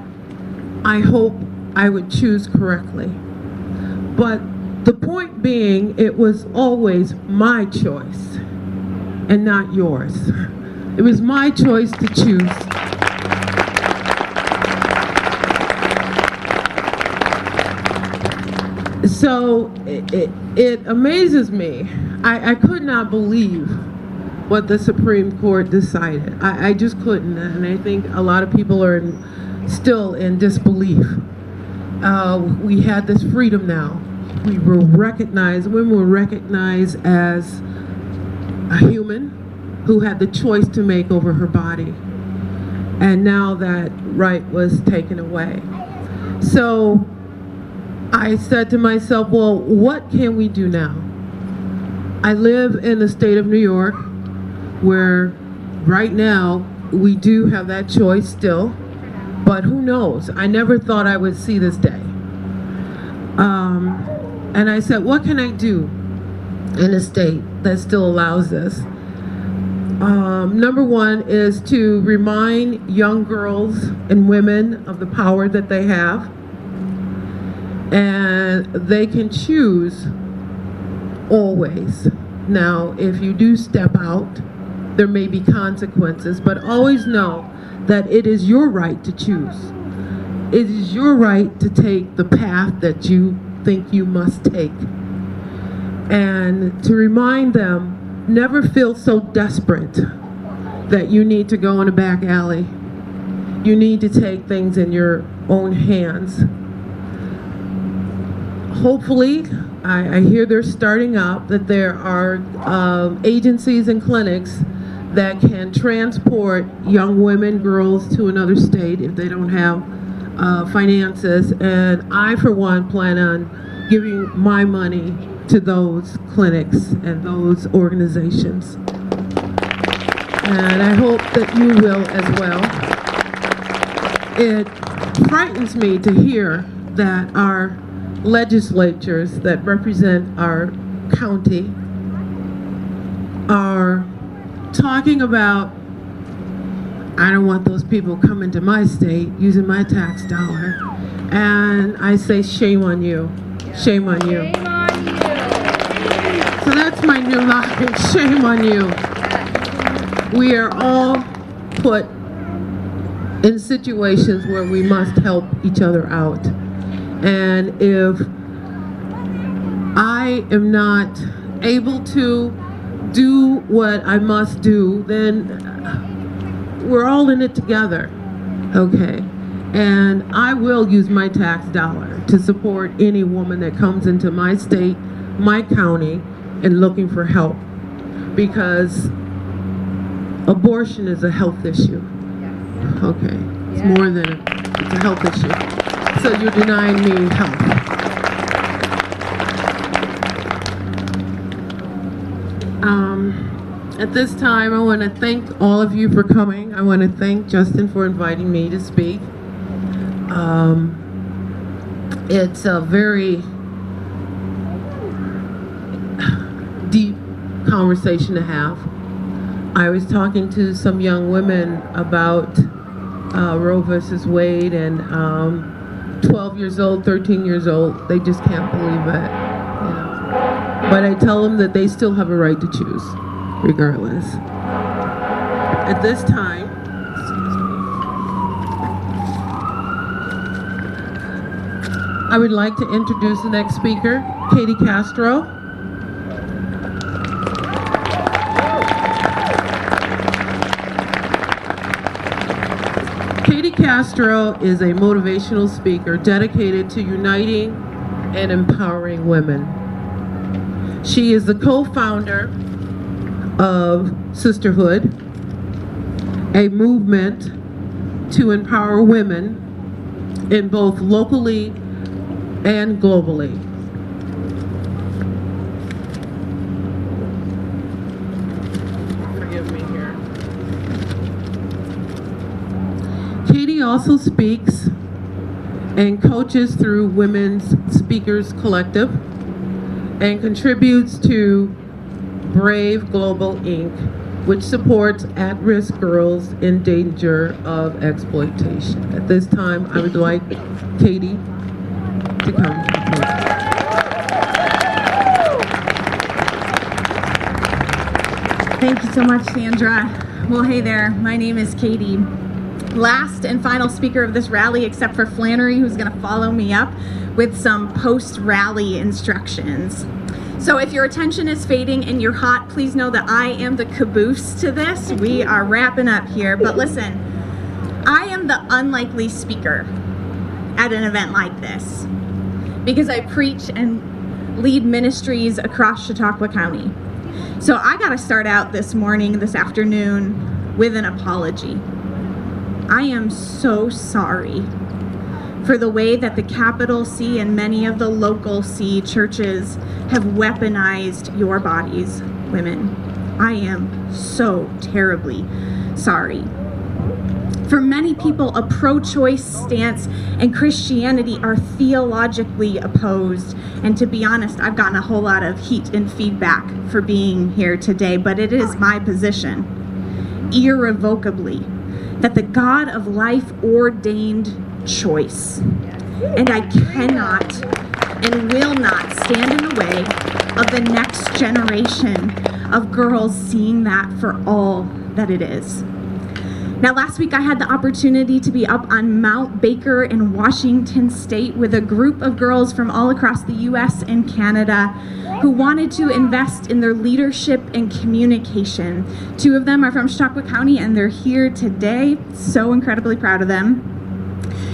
I hope I would choose correctly. But the point being, it was always my choice and not yours. It was my choice to choose. So it amazes me. I could not believe what the Supreme Court decided. I just couldn't, and I think a lot of people are still in disbelief. We had this freedom now. We were recognized, women were recognized as a human who had the choice to make over her body. And now that right was taken away. So I said to myself, well, what can we do now? I live in the state of New York, where right now we do have that choice still, but who knows? I never thought I would see this day. And I said, what can I do in a state that still allows this? Number one is to remind young girls and women of the power that they have, and they can choose always. Now, if you do step out, there may be consequences, but always know that it is your right to choose. It is your right to take the path that you think you must take. And to remind them, never feel so desperate that you need to go in a back alley. You need to take things in your own hands. Hopefully, I hear they're starting up, that there are agencies and clinics that can transport young women, girls to another state if they don't have finances. And I, for one, plan on giving my money to those clinics and those organizations. And I hope that you will as well. It frightens me to hear that our legislatures that represent our county are talking about, I don't want those people coming to my state using my tax dollar. And I say, shame on you. Shame on you. Shame on you. So that's my new line. Shame on you. We are all put in situations where we must help each other out. And if I am not able to do what I must do, then we're all in it together, okay? And I will use my tax dollar to support any woman that comes into my state, my county, and looking for help. Because abortion is a health issue, okay? It's more than it's a health issue. So you're denying me health. At this time, I want to thank all of you for coming. I want to thank Justin for inviting me to speak. It's a very deep conversation to have. I was talking to some young women about Roe versus Wade, and 12 years old, 13 years old, they just can't believe it. You know. But I tell them that they still have a right to choose, regardless. At this time, I would like to introduce the next speaker, Katie Castro. Katie Castro is a motivational speaker dedicated to uniting and empowering women. She is the co-founder of Sisterhood, a movement to empower women in both locally and globally. Forgive me here. Katie also speaks and coaches through Women's Speakers Collective and contributes to Brave Global Inc., which supports at-risk girls in danger of exploitation. At this time, I would like Katie to come. Thank you so much, Sandra. Well, hey there, my name is Katie. Last and final speaker of this rally, except for Flannery, who's gonna follow me up with some post-rally instructions. So if your attention is fading and you're hot, please know that I am the caboose to this. We are wrapping up here, but listen, I am the unlikely speaker at an event like this because I preach and lead ministries across Chautauqua County. So I gotta start out this afternoon with an apology. I am so sorry for the way that the capital C and many of the local C churches have weaponized your bodies, women. I am so terribly sorry. For many people, a pro-choice stance and Christianity are theologically opposed. And to be honest, I've gotten a whole lot of heat and feedback for being here today, but it is my position, irrevocably, that the God of life ordained choice. And I cannot and will not stand in the way of the next generation of girls seeing that for all that it is. Now, last week I had the opportunity to be up on Mount Baker in Washington State with a group of girls from all across the US and Canada who wanted to invest in their leadership and communication. 2 of them are from Chautauqua County and they're here today. So incredibly proud of them.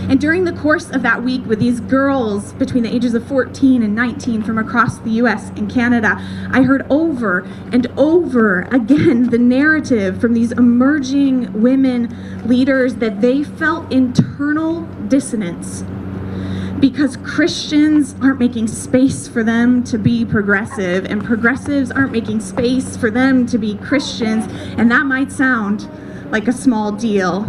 And during the course of that week with these girls between the ages of 14 and 19 from across the US and Canada, I heard over and over again the narrative from these emerging women leaders that they felt internal dissonance because Christians aren't making space for them to be progressive and progressives aren't making space for them to be Christians. And that might sound like a small deal,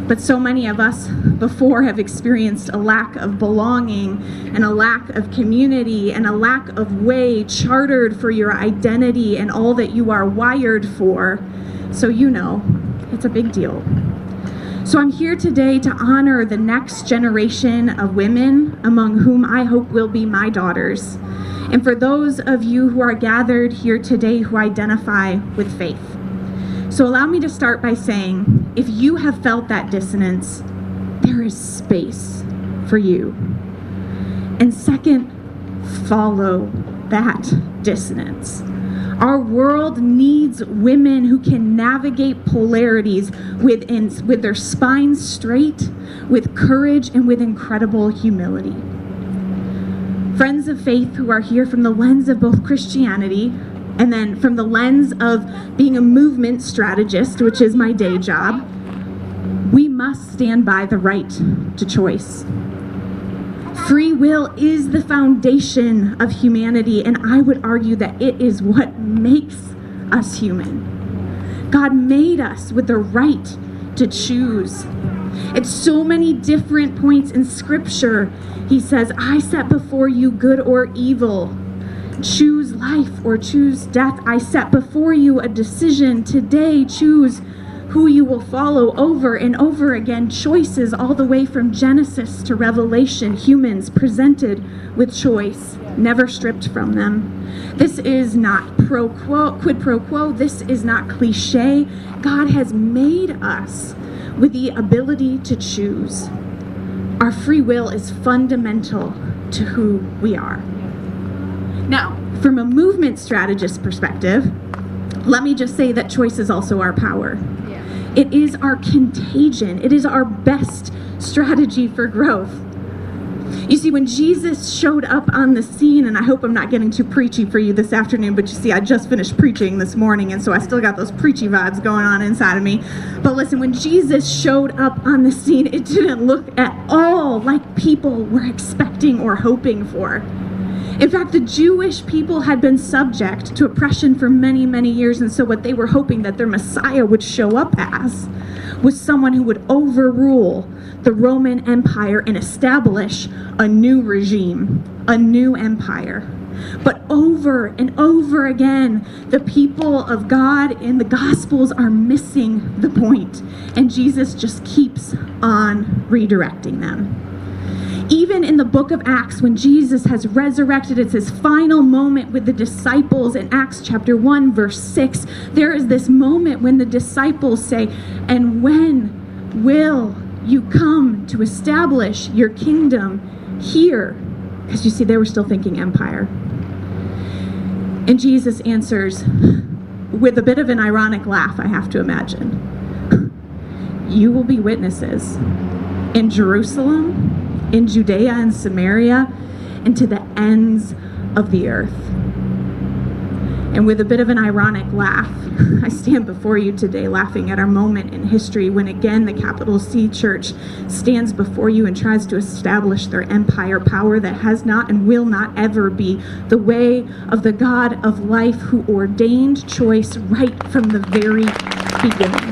but so many of us before have experienced a lack of belonging and a lack of community and a lack of way chartered for your identity and all that you are wired for. So you know, it's a big deal. So I'm here today to honor the next generation of women, among whom I hope will be my daughters. And for those of you who are gathered here today who identify with faith. So allow me to start by saying, if you have felt that dissonance, there is space for you. And second, follow that dissonance. Our world needs women who can navigate polarities with their spines straight, with courage, and with incredible humility. Friends of faith who are here from the lens of both Christianity and then from the lens of being a movement strategist, which is my day job, we must stand by the right to choice. Free will is the foundation of humanity, and I would argue that it is what makes us human. God made us with the right to choose. At so many different points in Scripture, he says, I set before you good or evil. Choose life or choose death. I set before you a decision. Today, choose who you will follow. Over and over again, choices all the way from Genesis to Revelation, humans presented with choice, never stripped from them. This is not quid pro quo. This is not cliche. God has made us with the ability to choose. Our free will is fundamental to who we are. Now, from a movement strategist perspective, let me just say that choice is also our power. It is our contagion. It is our best strategy for growth. You see, when Jesus showed up on the scene, and I hope I'm not getting too preachy for you this afternoon, but you see, I just finished preaching this morning, and so I still got those preachy vibes going on inside of me. But listen, when Jesus showed up on the scene, it didn't look at all like people were expecting or hoping for. In fact, the Jewish people had been subject to oppression for many, many years, and so what they were hoping that their Messiah would show up as was someone who would overrule the Roman Empire and establish a new regime, a new empire. But over and over again, the people of God in the Gospels are missing the point, and Jesus just keeps on redirecting them. Even in the book of Acts, when Jesus has resurrected, it's his final moment with the disciples in Acts chapter 1, verse 6. There is this moment when the disciples say, and when will you come to establish your kingdom here? Because you see, they were still thinking empire. And Jesus answers with a bit of an ironic laugh, I have to imagine. You will be witnesses in Jerusalem, in Judea and Samaria, and to the ends of the earth. And with a bit of an ironic laugh, I stand before you today laughing at our moment in history when again the capital C Church stands before you and tries to establish their empire power that has not and will not ever be the way of the God of life who ordained choice right from the very beginning.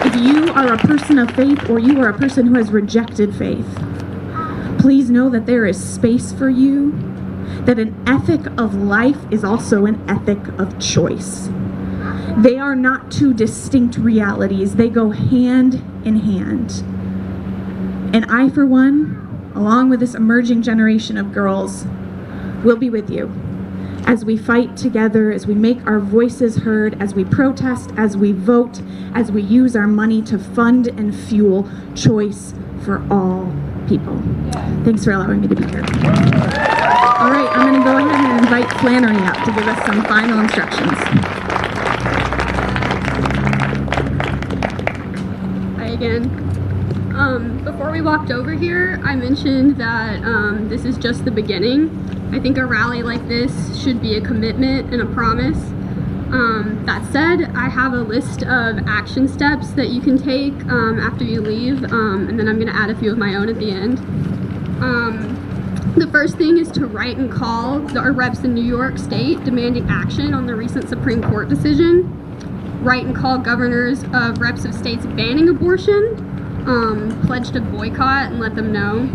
If you are a person of faith or you are a person who has rejected faith, please know that there is space for you, that an ethic of life is also an ethic of choice. They are not two distinct realities. They go hand in hand. And I, for one, along with this emerging generation of girls, will be with you as we fight together, as we make our voices heard, as we protest, as we vote, as we use our money to fund and fuel choice for all people. Thanks for allowing me to be here. All right, I'm going to go ahead and invite Flannery up to give us some final instructions. Hi again. Before we walked over here, I mentioned that this is just the beginning. I think a rally like this should be a commitment and a promise. That said, I have a list of action steps that you can take after you leave, and then I'm going to add a few of my own at the end. The first thing is to write and call our reps in New York State demanding action on the recent Supreme Court decision. Write and call governors of reps of states banning abortion. Pledge to boycott and let them know.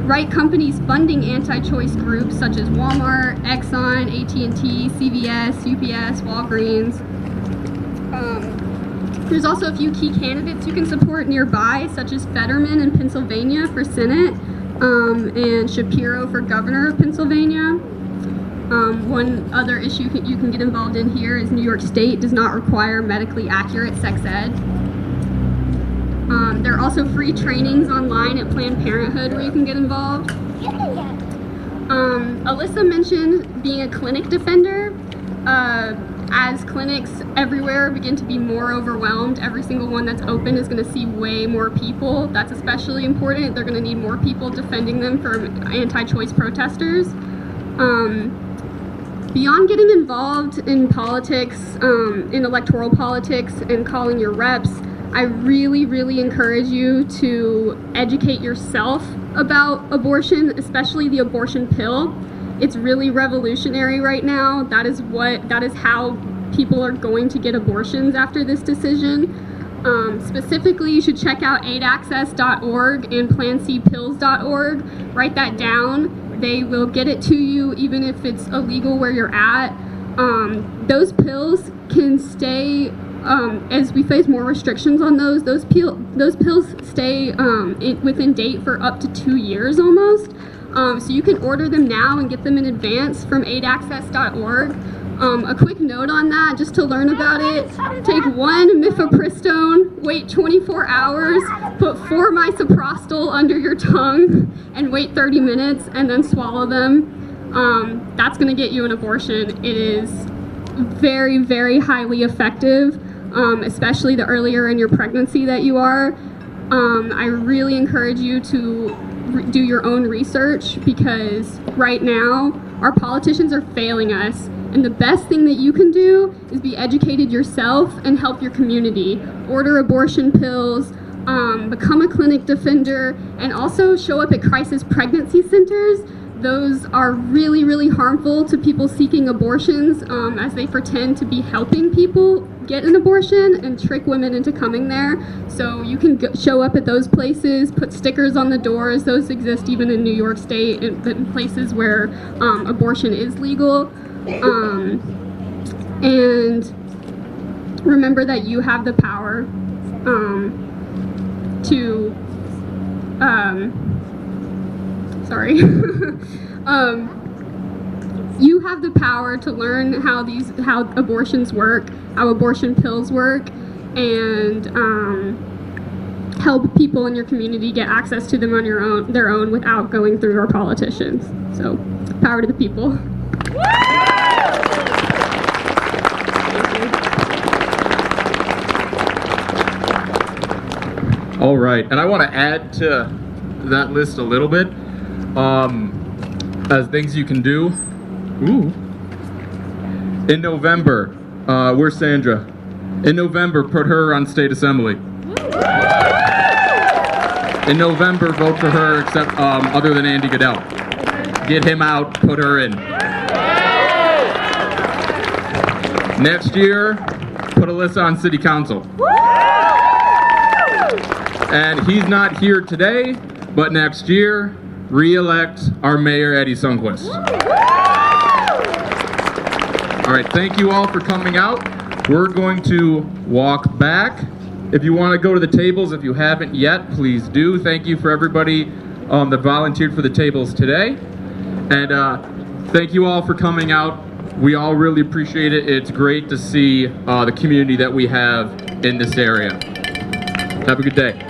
Write companies funding anti-choice groups such as Walmart, Exxon, AT&T, CVS, UPS, Walgreens. There's also a few key candidates you can support nearby, such as Fetterman in Pennsylvania for Senate, and Shapiro for governor of Pennsylvania. One other issue you can get involved in here is New York State does not require medically accurate sex ed. There are also free trainings online at Planned Parenthood where you can get involved. Alyssa mentioned being a clinic defender. As clinics everywhere begin to be more overwhelmed, every single one that's open is going to see way more people. That's especially important. They're going to need more people defending them from anti-choice protesters. Beyond getting involved in politics, in electoral politics and calling your reps, I really, really encourage you to educate yourself about abortion, especially the abortion pill. It's really revolutionary right now. That is how people are going to get abortions after this decision. Specifically, you should check out aidaccess.org and plancpills.org. Write that down. They will get it to you even if it's illegal where you're at. Those pills can stay, as we face more restrictions on those pills stay within date for up to 2 years almost. So you can order them now and get them in advance from aidaccess.org. A quick note on that, just to learn about it, take 1 mifepristone, wait 24 hours, put 4 misoprostol under your tongue, and wait 30 minutes, and then swallow them. That's going to get you an abortion. It is very, very highly effective, especially the earlier in your pregnancy that you are. I really encourage you to do your own research, because right now our politicians are failing us. And the best thing that you can do is be educated yourself and help your community. Order abortion pills, become a clinic defender, and also show up at crisis pregnancy centers. Those are really, really harmful to people seeking abortions, as they pretend to be helping people get an abortion and trick women into coming there. So you can show up at those places, put stickers on the doors. Those exist even in New York State, in places where abortion is legal. And remember that you have the power you have the power to learn how abortions work, how abortion pills work, and help people in your community get access to them on their own without going through our politicians. So, power to the people. All right, and I want to add to that list a little bit as things you can do. Ooh. In November, where's Sandra? In November, put her on state assembly. In November, vote for her, except other than Andy Goodell. Get him out, put her in. Next year, put Alyssa on city council. And he's not here today, but next year, re-elect our mayor, Eddie Sundquist. All right, thank you all for coming out. We're going to walk back. If you want to go to the tables, if you haven't yet, please do. Thank you for everybody that volunteered for the tables today. And thank you all for coming out. We all really appreciate it. It's great to see the community that we have in this area. Have a good day.